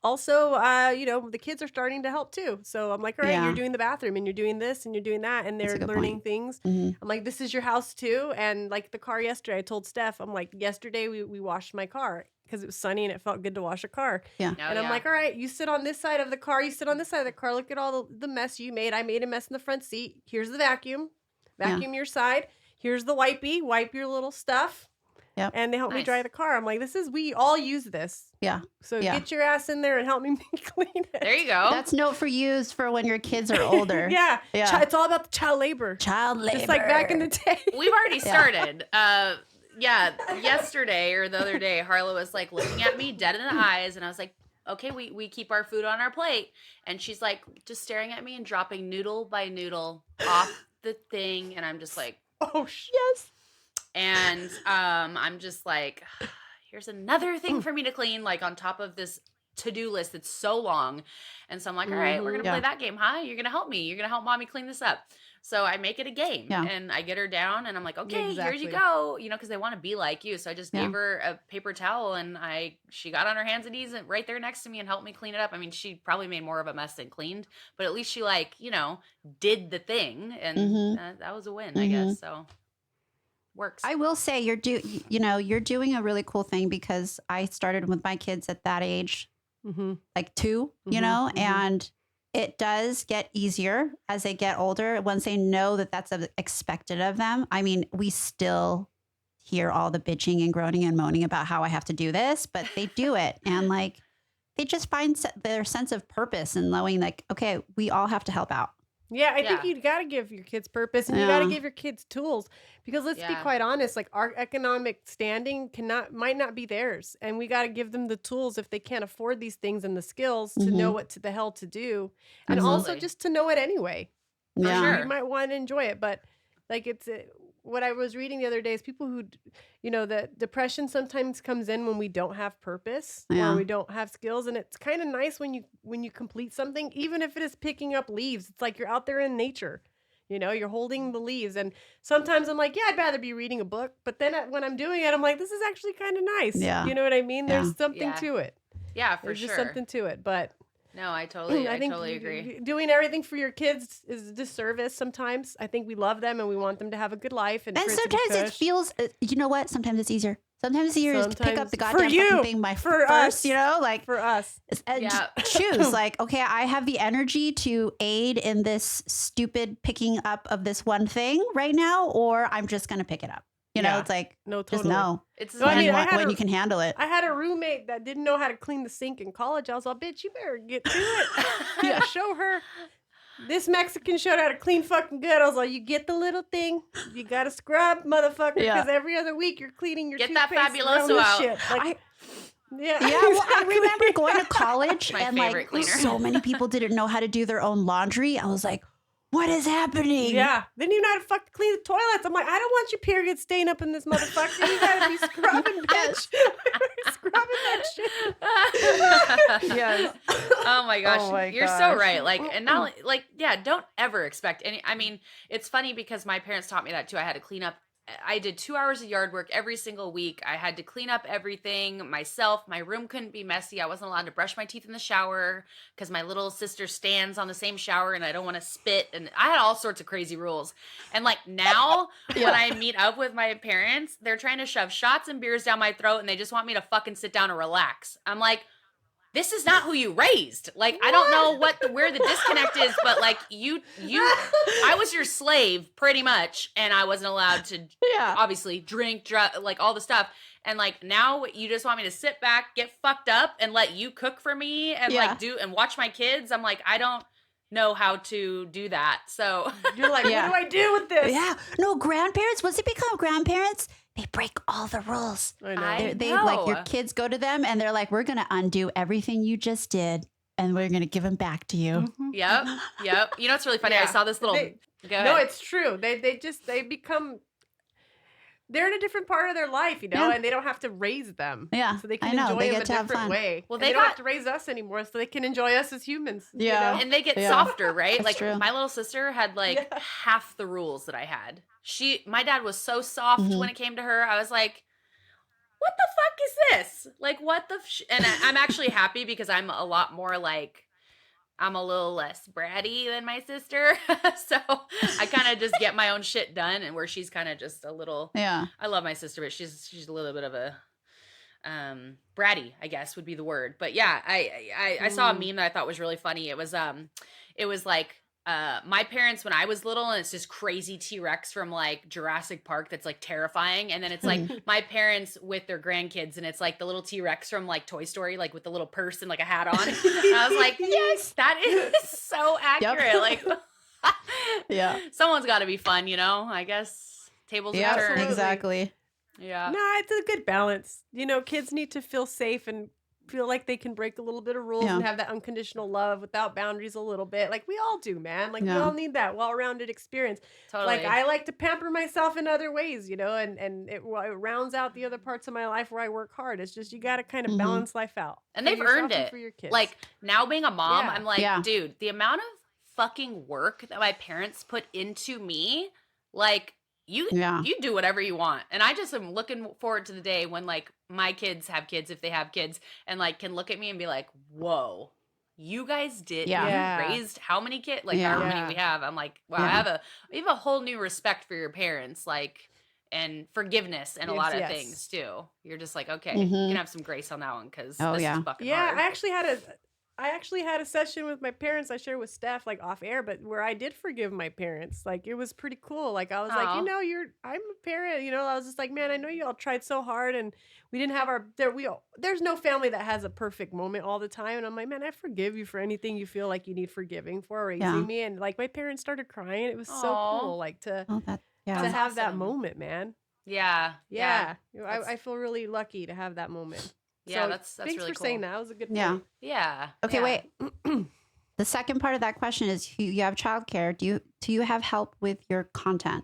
also, the kids are starting to help too. So I'm like, all right, you're doing the bathroom and you're doing this and you're doing that. And they're learning things. I'm like, this is your house too. And like the car yesterday, I told Steph, I'm like, yesterday we washed my car because it was sunny and it felt good to wash a car. Yeah. And I'm like, all right, you sit on this side of the car. You sit on this side of the car. Look at all the mess you made. I made a mess in the front seat. Here's the vacuum. Vacuum your side. Here's the wipey. Wipe your little stuff. Yep. And they help me dry the car. I'm like, we all use this. Yeah. So get your ass in there and help me clean it. There you go. That's note for use for when your kids are older. It's all about the child labor. Just like back in the day. We've already started. Yesterday or the other day, Harlow was like looking at me dead in the eyes, and I was like, okay, we keep our food on our plate. And she's like just staring at me and dropping noodle by noodle off the thing. And I'm just like, Oh, Yes. and I'm just like, here's another thing for me to clean, like on top of this to-do list that's so long. And so I'm like, all right, we're gonna play that game, huh? You're gonna help me. You're gonna help mommy clean this up. So I make it a game, and I get her down, and I'm like, okay, here you go, you know, because they want to be like you. So I just gave her a paper towel, and she got on her hands and knees and right there next to me and helped me clean it up. I mean, she probably made more of a mess than cleaned, but at least she did the thing, and that was a win, I guess. So works. I will say you're doing a really cool thing, because I started with my kids at that age, like 2, and it does get easier as they get older. Once they know that that's expected of them. I mean, we still hear all the bitching and groaning and moaning about how I have to do this, but they do it. And like, they just find their sense of purpose in knowing like, okay, we all have to help out. Yeah, I think you got to give your kids purpose, and you got to give your kids tools, because let's be quite honest, like our economic standing might not be theirs, and we got to give them the tools if they can't afford these things and the skills to know what the hell to do, and also just to know it anyway. Yeah, sure. You might want to enjoy it, but like what I was reading the other day is people who, the depression sometimes comes in when we don't have purpose or we don't have skills. And it's kind of nice when you complete something, even if it is picking up leaves. It's like you're out there in nature, you're holding the leaves. And sometimes I'm like, yeah, I'd rather be reading a book. But then when I'm doing it, I'm like, this is actually kind of nice. Yeah. You know what I mean? Yeah. There's something to it. Yeah, for There's sure. just something to it. But no, I totally think agree. Doing everything for your kids is a disservice sometimes. I think we love them and we want them to have a good life. And sometimes it feels, you know what? Sometimes it's easier. Sometimes it's easier to pick up the goddamn fucking thing first, like for us. And choose like, okay, I have the energy to aid in this stupid picking up of this one thing right now, or I'm just going to pick it up. It's like, no, totally. just no. It's when you can handle it. I had a roommate that didn't know how to clean the sink in college. I was like, bitch, you better get to it. Show her. This Mexican showed how to clean fucking good. I was like, you get the little thing. You got to scrub, motherfucker, because every other week you're cleaning your toothpaste. Get that Fabuloso out. Shit. Like, well, I remember going to college and like cleaner. So many people didn't know how to do their own laundry. I was like, what is happening? Yeah. Then you know how to fucking clean the toilets. I'm like, I don't want your period stain up in this motherfucker. You gotta be scrubbing, bitch. Scrubbing that shit. Yes. Oh my gosh. You're so right. Like, and not like, don't ever expect any. I mean, it's funny because my parents taught me that too. I had to clean up. I did 2 hours of yard work every single week. I had to clean up everything myself. My room couldn't be messy. I wasn't allowed to brush my teeth in the shower because my little sister stands on the same shower and I don't want to spit. And I had all sorts of crazy rules. And like now when I meet up with my parents, they're trying to shove shots and beers down my throat and they just want me to fucking sit down and relax. I'm like, this is not who you raised. Like, I don't know where the disconnect is, but like I was your slave pretty much. And I wasn't allowed to obviously drink, like all the stuff. And like, now you just want me to sit back, get fucked up and let you cook for me and and watch my kids. I'm like, I don't know how to do that. So you're like, what do I do with this? Yeah. No, grandparents, once they become grandparents, they break all the rules. I know. They like your kids go to them and they're like, we're going to undo everything you just did and we're going to give them back to you. Mm-hmm. Yep. You know, it's really funny. I saw this little. No, it's true. They become. They're in a different part of their life, and they don't have to raise them. Yeah, so they can enjoy them a different way. Well, they don't have to raise us anymore, so they can enjoy us as humans. Yeah, and they get softer, right? That's like true. My little sister had like half the rules that I had. My dad was so soft when it came to her. I was like, what the fuck is this? Like, what the? And I'm actually happy because I'm a lot more like. I'm a little less bratty than my sister. So I kind of just get my own shit done and where she's kind of just a little, I love my sister, but she's a little bit of a, bratty, I guess would be the word. But yeah, I saw a meme that I thought was really funny. It was like, my parents when I was little and it's this crazy T-Rex from like Jurassic Park that's like terrifying. And then it's like my parents with their grandkids and it's like the little T-Rex from like Toy Story, like with the little purse and like a hat on. And I was like, yes, that is so accurate. Like, someone's got to be fun, I guess. Tables have turned. Exactly. Yeah. No, it's a good balance. Kids need to feel safe and feel like they can break a little bit of rules and have that unconditional love without boundaries a little bit. Like we all do, man. Like we all need that well-rounded experience. Totally. Like I like to pamper myself in other ways, and it rounds out the other parts of my life where I work hard. It's just you got to kind of balance life out. And they've earned it. For your kids. Like now being a mom, Yeah. I'm like, dude, the amount of fucking work that my parents put into me, like you do whatever you want. And I just am looking forward to the day when like my kids have kids, if they have kids, and like can look at me and be like, whoa, you guys did, you raised how many kids, like however many we have. I'm like, wow, I have a whole new respect for your parents, like, and forgiveness and a lot of things too. You're just like, okay, you can have some grace on that one because this is fucking hard. I actually had a session with my parents I shared with Steph, like off air, but where I did forgive my parents. Like it was pretty cool. Like I was like, I'm a parent, I was just like, man, I know you all tried so hard and we didn't have there's no family that has a perfect moment all the time. And I'm like, man, I forgive you for anything you feel like you need forgiving for raising me. And like my parents started crying. It was so cool. Like to have that moment, man. Yeah. I feel really lucky to have that moment. Yeah, so that's thanks really for cool. saying that. That was a good point. Yeah. Okay, wait. The second part of that question is you have childcare. Do you have help with your content?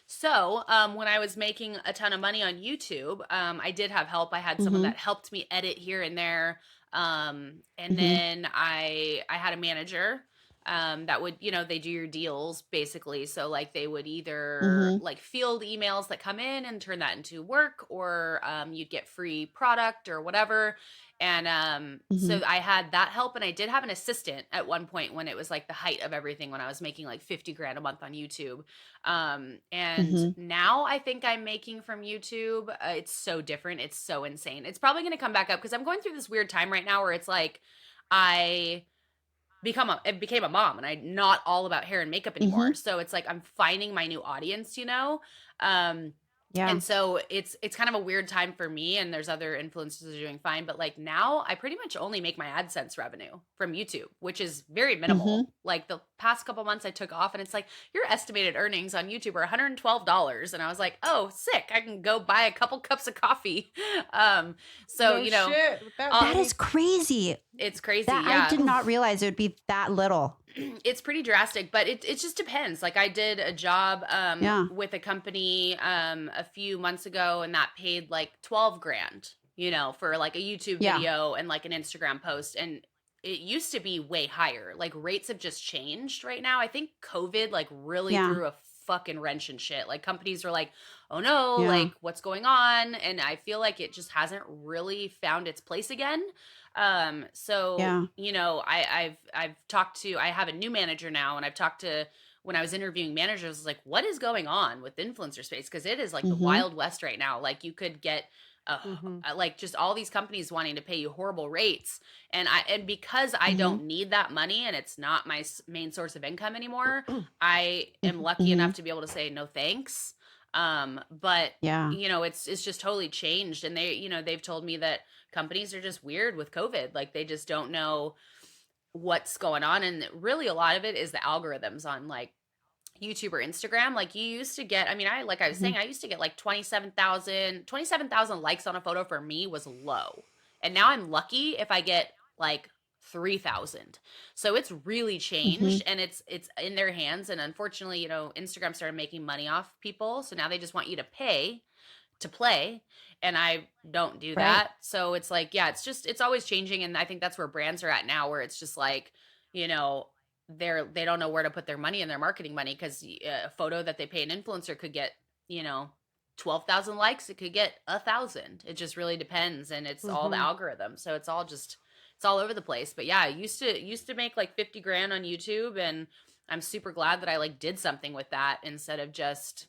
So when I was making a ton of money on YouTube, I did have help. I had someone that helped me edit here and there. And then I had a manager that would, they do your deals basically. So like they would either like field emails that come in and turn that into work, or you'd get free product or whatever. And so I had that help, and I did have an assistant at one point when it was like the height of everything, when I was making like 50 grand a month on YouTube. And now I think I'm making from YouTube. It's so different. It's so insane. It's probably going to come back up because I'm going through this weird time right now where it's like I became a mom, and I'm not all about hair and makeup anymore. So it's like I'm finding my new audience, And so it's kind of a weird time for me, and there's other influencers that are doing fine, but like now I pretty much only make my AdSense revenue from YouTube, which is very minimal. Like the past couple months I took off, and it's like your estimated earnings on YouTube are $112, and I was like, oh, sick, I can go buy a couple cups of coffee. Shit. That is crazy. It's crazy. I did not realize it would be that little. It's pretty drastic, but it just depends. Like I did a job with a company a few months ago, and that paid like 12 grand, for like a YouTube video and like an Instagram post. And it used to be way higher. Like rates have just changed right now. I think COVID like really threw a fucking wrench in shit. Like companies were like, oh no, like what's going on? And I feel like it just hasn't really found its place again. I've talked to, I have a new manager now, and I've talked to, when I was interviewing managers, I was like, what is going on with influencer space? Cause it is like the Wild West right now. Like you could get like just all these companies wanting to pay you horrible rates. And because I don't need that money, and it's not my main source of income anymore, I am lucky enough to be able to say no thanks. It's just totally changed. And they've told me that companies are just weird with COVID. Like they just don't know what's going on. And really a lot of it is the algorithms on like YouTube or Instagram. Like you used to get, I was saying, I used to get like 27,000 likes on a photo for me was low. And now I'm lucky if I get like 3,000. So it's really changed, and it's in their hands. And unfortunately, Instagram started making money off people. So now they just want you to pay to play. And I don't do that. So it's like, it's always changing. And I think that's where brands are at now, where it's just like, they don't know where to put their money and their marketing money, because a photo that they pay an influencer could get, 12,000 likes. It could get 1,000. It just really depends. And it's all the algorithm. So it's all over the place. But yeah, I used to make like 50 grand on YouTube, and I'm super glad that I like did something with that instead of just,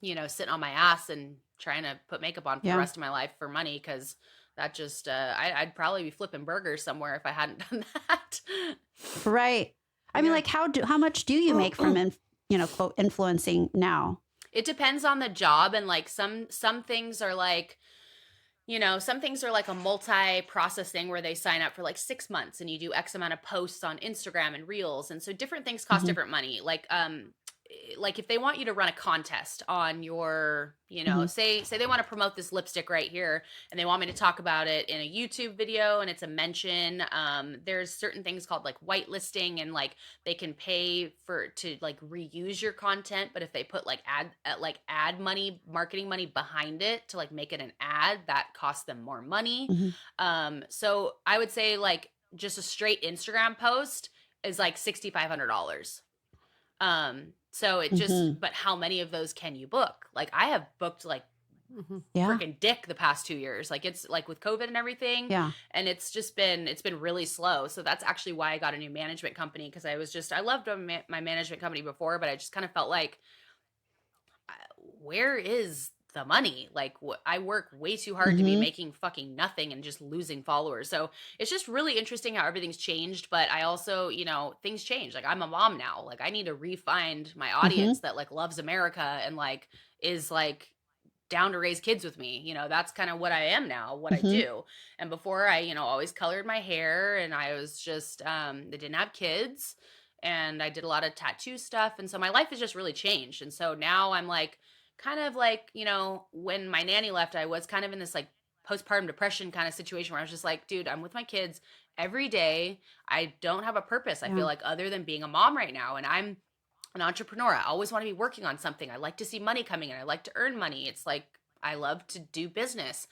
sitting on my ass and trying to put makeup on for the rest of my life for money. Cause that just, I'd probably be flipping burgers somewhere if I hadn't done that. Right. I mean, like how much do you make from, quote, influencing now? It depends on the job. And like some things are like, some things are like a multi-process thing where they sign up for like 6 months and you do X amount of posts on Instagram and Reels. And so different things cost different money. Like like if they want you to run a contest on your, you know, say they want to promote this lipstick right here and they want me to talk about it in a YouTube video and it's a mention, there's certain things called like whitelisting, and like they can pay to like reuse your content, but if they put like ad money, marketing money behind it to like make it an ad, that costs them more money. So I would say like just a straight Instagram post is like $6,500. So it just, but how many of those can you book? Like I have booked like freaking dick the past 2 years. Like it's like with COVID and everything. Yeah. And it's been really slow. So that's actually why I got a new management company. Cause I loved my management company before, but I just kind of felt like, where is the money? Like I work way too hard to be making fucking nothing and just losing followers. So it's just really interesting how everything's changed. But I also, you know, things change. Like I'm a mom now. Like I need to re-find my audience that like loves America and like is like down to raise kids with me. You know, that's kind of what I am now, what I do. And before I, you know, always colored my hair and I was just, I didn't have kids and I did a lot of tattoo stuff. And so my life has just really changed. And so now I'm like, kind of like, you know, when my nanny left, I was kind of in this like postpartum depression kind of situation where I was just like, dude, I'm with my kids every day. I don't have a purpose. I feel like other than being a mom right now. And I'm an entrepreneur. I always want to be working on something. I like to see money coming in. I like to earn money. It's like, I love to do business.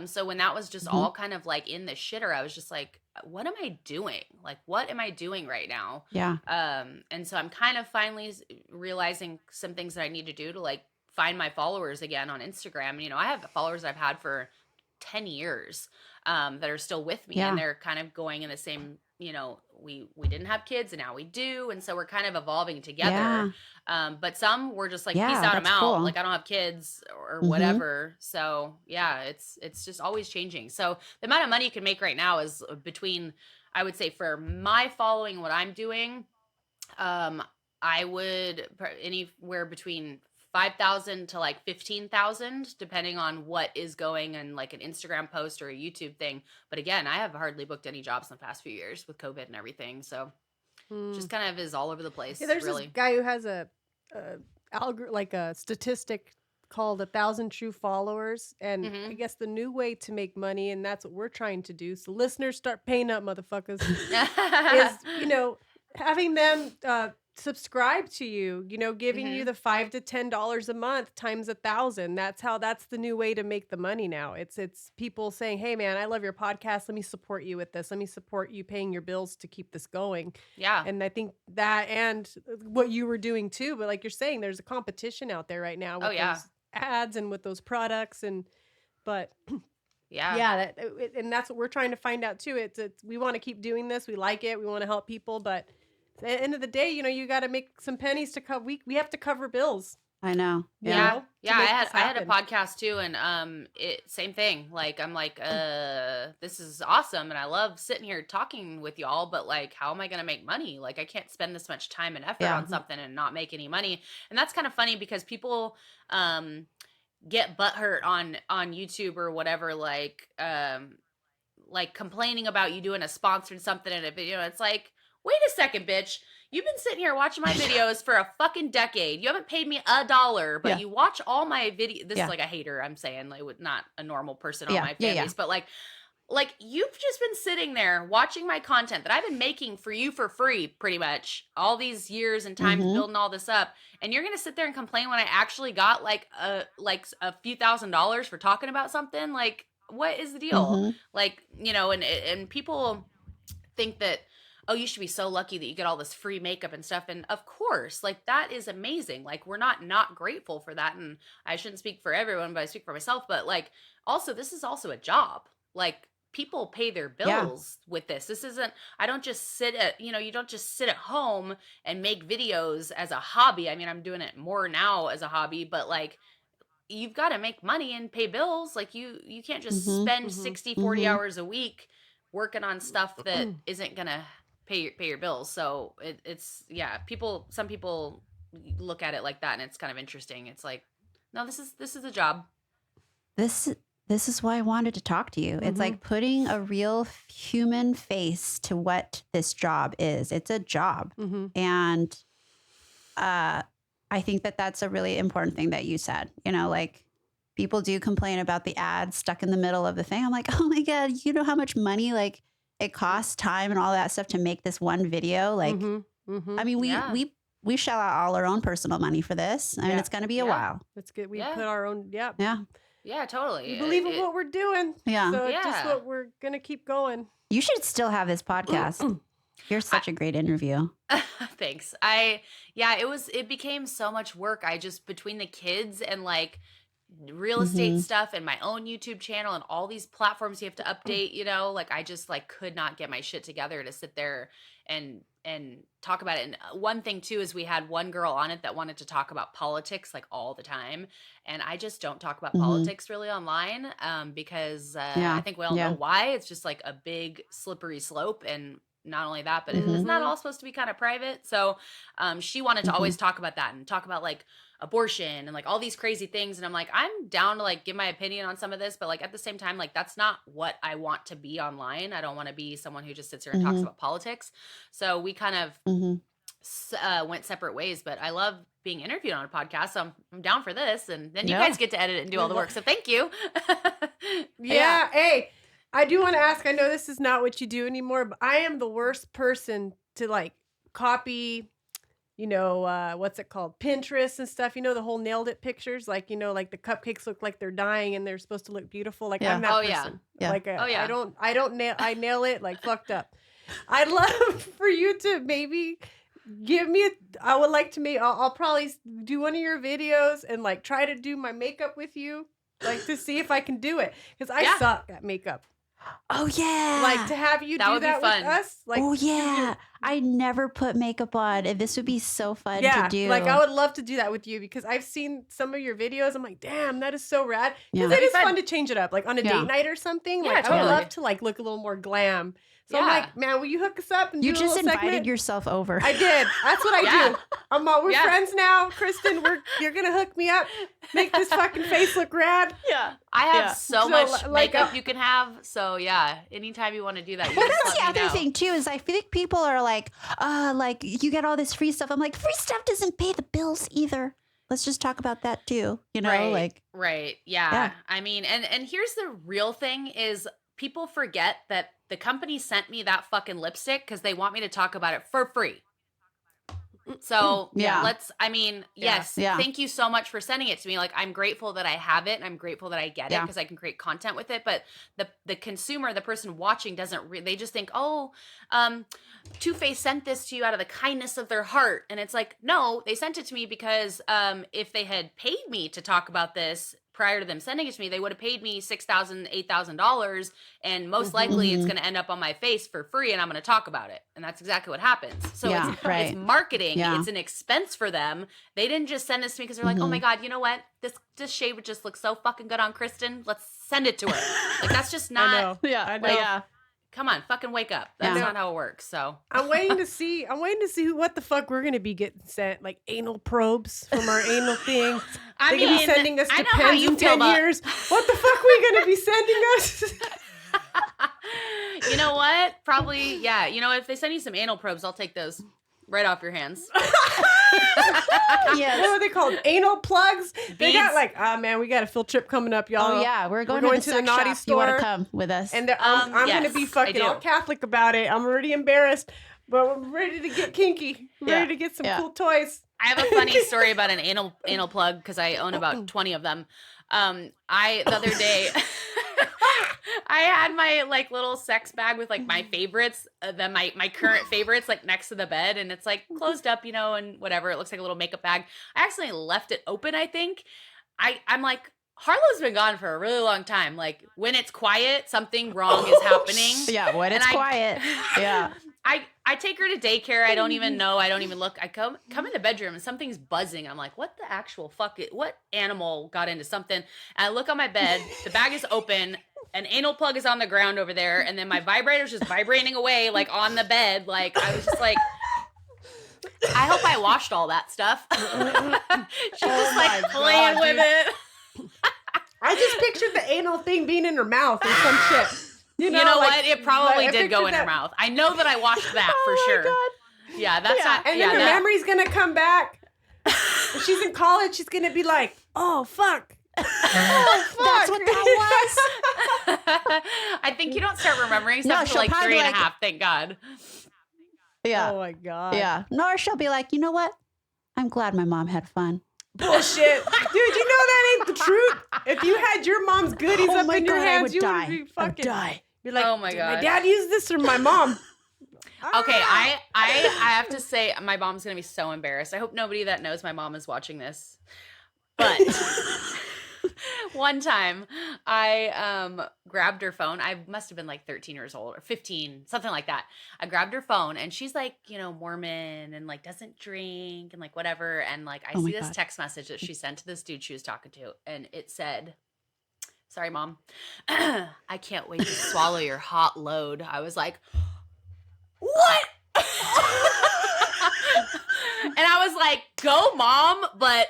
So when that was just all kind of like in the shitter, I was just like, what am I doing? Like, what am I doing right now? Yeah. And so I'm kind of finally realizing some things that I need to do to like find my followers again on Instagram. You know, I have followers I've had for 10 years that are still with me and they're kind of going in the same, you know, we didn't have kids and now we do. And so we're kind of evolving together. But some were just like, peace out, I'm out. Cool. Like I don't have kids or whatever. So yeah, it's just always changing. So the amount of money you can make right now is between, I would say for my following, what I'm doing, I would anywhere between 5,000 to like 15,000, depending on what is going in like an Instagram post or a YouTube thing. But again, I have hardly booked any jobs in the past few years with COVID and everything. So just kind of is all over the place. Yeah, there's really. this guy who has a statistic called 1,000 true followers. And I guess the new way to make money, and that's what we're trying to do. So listeners, start paying up, motherfuckers, is, you know, having them subscribe to you, you know, giving you the $5 to $10 a month times 1,000. That's the new way to make the money now. It's people saying, hey man, I love your podcast. Let me support you with this. Let me support you paying your bills to keep this going. Yeah. And I think that, and what you were doing too, but like you're saying, there's a competition out there right now with those ads and with those products and and that's what we're trying to find out too. It's we want to keep doing this. We like it. We want to help people, but at the end of the day, you know, you got to make some pennies to cover. We have to cover bills. I know. Yeah. I had a podcast too, and same thing. Like I'm like, this is awesome, and I love sitting here talking with y'all. But like, how am I going to make money? Like, I can't spend this much time and effort on something and not make any money. And that's kind of funny because people get butthurt on YouTube or whatever, like complaining about you doing a sponsored something in a video. It's like, wait a second, bitch. You've been sitting here watching my videos for a fucking decade. You haven't paid me $1, but you watch all my videos. This is like a hater, I'm saying, like not a normal person on my fan base, but like you've just been sitting there watching my content that I've been making for you for free, pretty much all these years and times building all this up, and you're gonna sit there and complain when I actually got like a few $1,000s for talking about something. Like, what is the deal? Like, you know, and people think that, oh, you should be so lucky that you get all this free makeup and stuff. And of course, like that is amazing. Like we're not grateful for that. And I shouldn't speak for everyone, but I speak for myself. But like, also, this is also a job. Like people pay their bills with this. This isn't, I don't just sit at, you know, you don't just sit at home and make videos as a hobby. I mean, I'm doing it more now as a hobby, but like, you've got to make money and pay bills. Like you can't just spend 60, 40 hours a week working on stuff that isn't going to pay your bills. So some people look at it like that, and it's kind of interesting. It's like, no, this is a job. This is why I wanted to talk to you. It's like putting a real human face to what this job is. It's a job. And I think that that's a really important thing that you said. You know, like people do complain about the ads stuck in the middle of the thing. I'm like, oh my God, you know how much money like it costs, time and all that stuff to make this one video? Like, I mean, we shell out all our own personal money for this. I mean, it's going to be a while. That's good. We put our own, Yeah. Yeah, totally. We believe in what we're doing. Yeah. So it's just what we're going to keep going. You should still have this podcast. You're such a great interview. Thanks. It became so much work. I just, between the kids and like real estate stuff and my own YouTube channel and all these platforms you have to update, you know, like I just like could not get my shit together to sit there and talk about it. And one thing too is we had one girl on it that wanted to talk about politics like all the time, and I just don't talk about politics really online because I think we all know why. It's just like a big slippery slope, and not only that, but it's not all supposed to be kind of private. So she wanted to always talk about that and talk about like abortion and like all these crazy things. And I'm like, I'm down to like give my opinion on some of this, but like at the same time, like that's not what I want to be online. I don't want to be someone who just sits here and talks about politics. So we kind of went separate ways, but I love being interviewed on a podcast. So I'm down for this. And then you guys get to edit it and do all the work. So thank you. Hey, I do want to ask, I know this is not what you do anymore, but I am the worst person to like copy, you know, what's it called? Pinterest and stuff. You know, the whole nailed it pictures, like, you know, like the cupcakes look like they're dying and they're supposed to look beautiful. Like I'm that person. Yeah. Like I nail it like fucked up. I'd love for you to maybe give me I would like to I'll probably do one of your videos and like try to do my makeup with you, like to see if I can do it. Because I suck at makeup. Oh yeah. Like to have you do that with us. Like, oh yeah. I never put makeup on, and this would be so fun to do. Like I would love to do that with you because I've seen some of your videos. I'm like, damn, that is so rad. Because it is fun to change it up, like on a date night or something. Yeah, like totally. I would love to like look a little more glam. So I'm like, man, will you hook us up and you do a just little invited segment? yourself over. I did. That's what I do. We're friends now, Kristen. You're gonna hook me up, make this fucking face look rad. Yeah, I have so much makeup you can have. So yeah, anytime you want to do that, you but just that's the other thing too. Is I think people are like you get all this free stuff. I'm like, free stuff doesn't pay the bills either. Let's just talk about that too. You know, right. Yeah. I mean, and here's the real thing is people forget that the company sent me that fucking lipstick because they want me to talk about it for free. So thank you so much for sending it to me. Like, I'm grateful that I have it and I'm grateful that I get it because I can create content with it. But the consumer, the person watching they just think, Too Faced sent this to you out of the kindness of their heart. And it's like, no, they sent it to me because if they had paid me to talk about this prior to them sending it to me, they would have paid me $6,000, $8,000, and most likely it's going to end up on my face for free, and I'm going to talk about it. And that's exactly what happens. So it's marketing. Yeah. It's an expense for them. They didn't just send this to me because they're like, oh my God, you know what? This shade would just look so fucking good on Kristen. Let's send it to her. Like, that's just not. I know. I know. Come on, fucking wake up. That's not how it works. So I'm waiting to see what the fuck we're gonna be getting sent, like anal probes from our anal thing. They're gonna be sending us to Pens in 10 years. What the fuck are we gonna be sending us? You know what? Probably, yeah. You know, if they send you some anal probes, I'll take those right off your hands. Yes. What are they called? Anal plugs? They got like, man, we got a field trip coming up, y'all. Oh yeah, we're going to the naughty store. You want to come with us? And I'm gonna be fucking all Catholic about it. I'm already embarrassed, but we're ready to get kinky. Ready to get some cool toys. I have a funny story about an anal plug because I own about 20 of them. The other day I had my like little sex bag with like my favorites, then my current favorites like next to the bed, and it's like closed up, you know, and whatever. It looks like a little makeup bag. I accidentally left it open, I think. I'm like, Harlow's been gone for a really long time. Like, when it's quiet, something wrong is happening. Yeah, when it's quiet. Yeah. I take her to daycare. I don't even know. I don't even look. I come in the bedroom and something's buzzing. I'm like, what the actual fuck? What animal got into something? And I look on my bed. The bag is open. An anal plug is on the ground over there. And then my vibrator's just vibrating away, like on the bed. Like, I was just like, I hope I washed all that stuff. She's just like playing with it. I just pictured the anal thing being in her mouth or some shit. You know like, what? It probably did go in her mouth. I know that I washed that for sure. God. Yeah, that's not. And then her memory's gonna come back. When she's in college, she's gonna be like, oh fuck. Oh, fuck. That's what that was. I think you don't start remembering No, stuff she'll until like probably 3 be and a like- half. Thank God. Yeah. Oh my God. Yeah. Nor she'll be like, you know what? I'm glad my mom had fun. Bullshit. Dude, you know that ain't the truth. If you had your mom's goodies Oh up my in your God, I hands, would you die. would be I would fucking die. Be like, Oh my did my gosh. dad use this or my mom? Okay, I have to say my mom's gonna be so embarrassed. I hope nobody that knows my mom is watching this. But one time I grabbed her phone. I must have been like 13 years old or 15, something like that. I grabbed her phone and she's like, Mormon and like doesn't drink and like whatever. And like I Oh my see this God. text message that she sent to this dude she was talking to, and it said, "Sorry, Mom. I can't wait to swallow your hot load." I was like, "What?" And I was like, "Go, Mom," but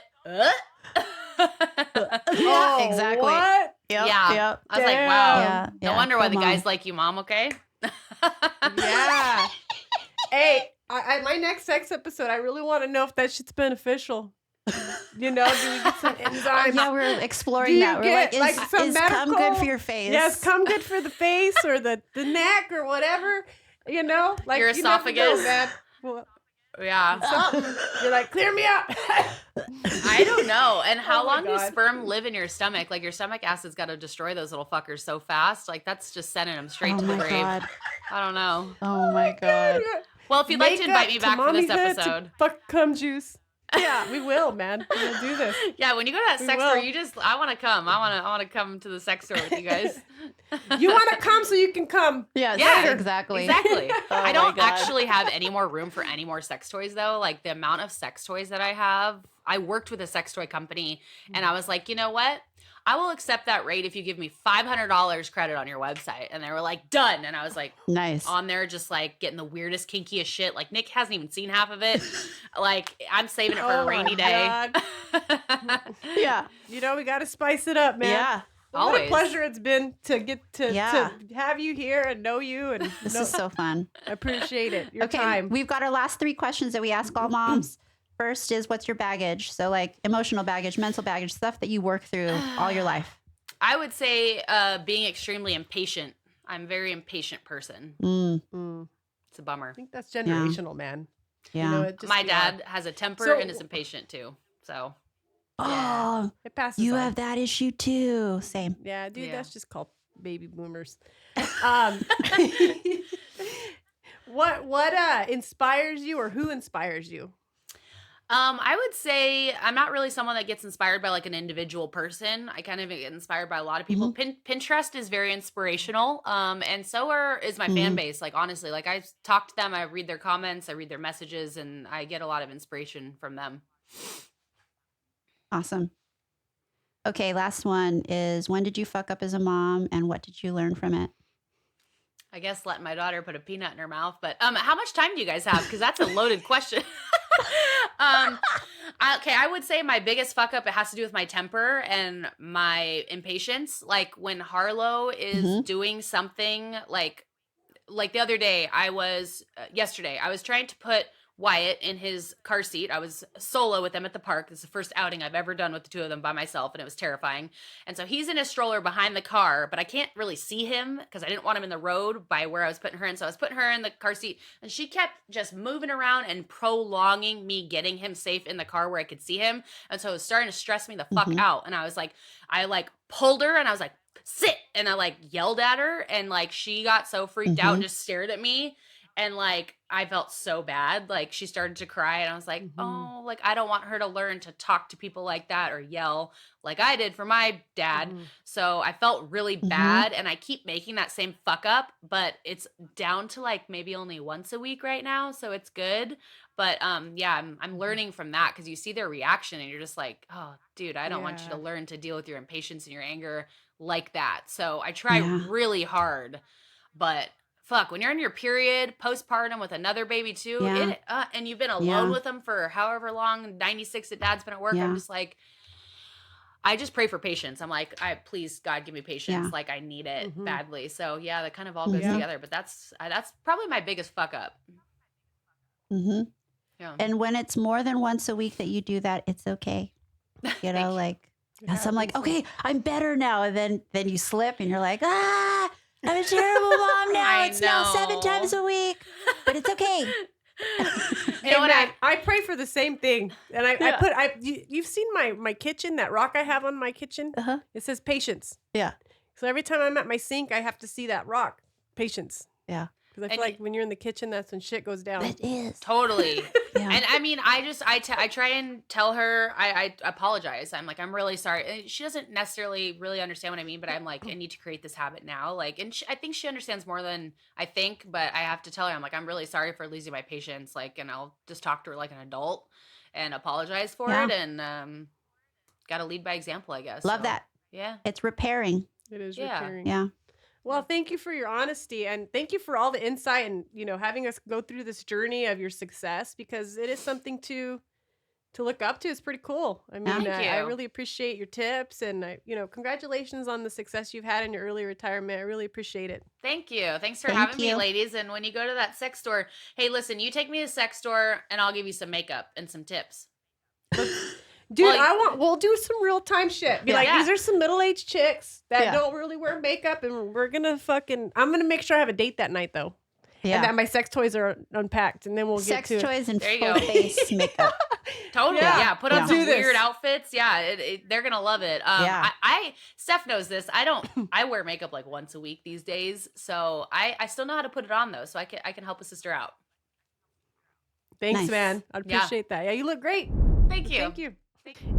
Yeah, exactly. What? Yep, yeah. Yep. I was like, Damn. wow. Yeah, No yeah. wonder why Go, the Mom. guys like you, Mom, okay? Yeah. Hey, my next sex episode, I really want to know if that shit's beneficial. Do we get some enzymes? Yeah, we're exploring Do you that. We're get, like, like, some is cum good medical- for your face? Yes, come good for the face or the neck or whatever. Like Your you never know, esophagus? man. Well, Yeah. you're like, clear me up. I don't know. And how Oh my long do God. sperm live in your stomach? Like your stomach acid's got to destroy those little fuckers so fast. Like that's just sending them straight Oh to the my grave. God. I don't know. Oh my God. Well, if you'd like to invite me back for this episode. Fuck cum juice. Yeah, we will, man. We'll do this. Yeah, when you go to that We sex will. store, I want to come. I want to come to the sex store with you guys. You want to come so you can come. Yes, Yeah, exactly. Exactly. Oh I my don't God. actually have any more room for any more sex toys though. Like the amount of sex toys that I have. I worked with a sex toy company and I was like, you know what? I will accept that rate if you give me $500 credit on your website. And they were like, done. And I was like, Nice. on there just like getting the weirdest, kinkiest shit. Like Nick hasn't even seen half of it. Like I'm saving it for Oh a my rainy day. God. Yeah. We got to spice it up, man. Yeah. Well, what a Always. pleasure it's been to get to Yeah. have you here and know you. And This is so fun. I appreciate it. Your Okay, time. we've got our last 3 questions that we ask all moms. First is, what's your baggage? So like emotional baggage, mental baggage, stuff that you work through all your life. I would say being extremely impatient. I'm a very impatient person. Mm. It's a bummer. I think that's generational, man. Yeah. It just, My dad has a temper So- and is impatient too. So Oh, it passes you on. have that issue too. Same. Yeah, dude, Yeah. that's just called baby boomers. What inspires you, or who inspires you? I would say I'm not really someone that gets inspired by like an individual person. I kind of get inspired by a lot of people. Pinterest is very inspirational. And so is my fan base. Like honestly, like I talk to them, I read their comments, I read their messages, and I get a lot of inspiration from them. Awesome. Okay, last one is, when did you fuck up as a mom and what did you learn from it? I guess letting my daughter put a peanut in her mouth. But how much time do you guys have? Because that's a loaded question. Okay, I would say my biggest fuck up, it has to do with my temper and my impatience. Like when Harlow is doing something like the other day, yesterday, I was trying to put Wyatt in his car seat. I was solo with them at the park. This is the first outing I've ever done with the two of them by myself, and it was terrifying. And so he's in his stroller behind the car, but I can't really see him because I didn't want him in the road by where I was putting her in. So I was putting her in the car seat, and she kept just moving around and prolonging me getting him safe in the car where I could see him. And so it was starting to stress me the fuck out. And I was like, I pulled her and I was like, sit. And I yelled at her, and she got so freaked out and just stared at me. And I felt so bad. She started to cry, and I was like, oh, I don't want her to learn to talk to people like that or yell like I did for my dad. So I felt really bad, and I keep making that same fuck up, but it's down to maybe only once a week right now. So it's good. But yeah, I'm learning from that, because you see their reaction and you're just like, oh, dude, I don't want you to learn to deal with your impatience and your anger like that. So I try really hard, but fuck, when you're in your period, postpartum with another baby too, and you've been alone with them for however long, 96 that dad's been at work, I'm just I just pray for patience. I'm please God, give me patience. I need it badly. So yeah, that kind of all goes together. But that's probably my biggest fuck up. Yeah. And when it's more than once a week that you do that, it's okay. You know, like, so I'm like, okay, I'm better now. And then you slip and you're like, I'm a terrible mom now. It's now 7 times a week, but it's okay. You know what? I pray for the same thing. And you've seen my kitchen, that rock I have on my kitchen? Uh-huh. It says patience. Yeah. So every time I'm at my sink, I have to see that rock. Patience. Yeah. Because I feel like when you're in the kitchen, that's when shit goes down. It is. Totally. Yeah. And I mean, I try and tell her, I apologize. I'm like, I'm really sorry. And she doesn't necessarily really understand what I mean, but I'm like, I need to create this habit now. Like, and I think she understands more than I think, but I have to tell her, I'm like, I'm really sorry for losing my patience. Like, and I'll just talk to her like an adult and apologize for it. And, got to lead by example, I guess. Love that. Yeah. It's repairing. It is Yeah. repairing. Yeah. Well, thank you for your honesty, and thank you for all the insight and, having us go through this journey of your success, because it is something to look up to. It's pretty cool. I mean, Thank you. I really appreciate your tips, and congratulations on the success you've had in your early retirement. I really appreciate it. Thank you. Thanks for Thank having me, you. ladies. And when you go to that sex store, hey, listen, you take me to the sex store and I'll give you some makeup and some tips. Dude, Well, we'll do some real time shit. Be like, Yeah. these are some middle-aged chicks that Yeah. don't really wear makeup, and I'm gonna make sure I have a date that night though. Yeah. And that my sex toys are unpacked, and then we'll Sex get to toys and There you full go. face makeup. Totally. Yeah. Yeah. Put on Yeah. some Do this. weird outfits. Yeah. They're going to love it. Yeah. Steph knows this. I wear makeup like once a week these days. So I still know how to put it on though. So I can help a sister out. Thanks, Nice. man. I Yeah. appreciate that. Yeah, you look great. Thank you. Thank you.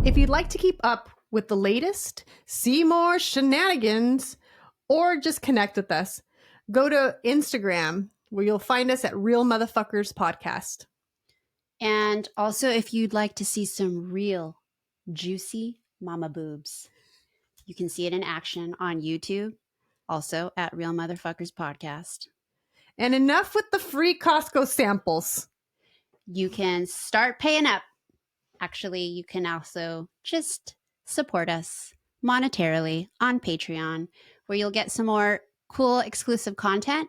If you'd like to keep up with the latest, see more shenanigans, or just connect with us, go to Instagram, where you'll find us at Real Motherfuckers Podcast. And also, if you'd like to see some real juicy mama boobs, you can see it in action on YouTube, also at Real Motherfuckers Podcast. And enough with the free Costco samples. You can start paying up. Actually, you can also just support us monetarily on Patreon, where you'll get some more cool exclusive content.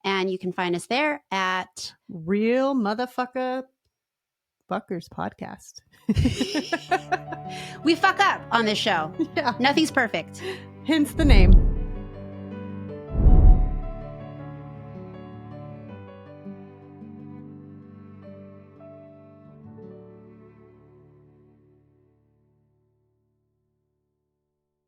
And you can find us there at Real Motherfucker Fuckers Podcast. We Fuck Up on this show. Yeah, Nothing's perfect. hence the name.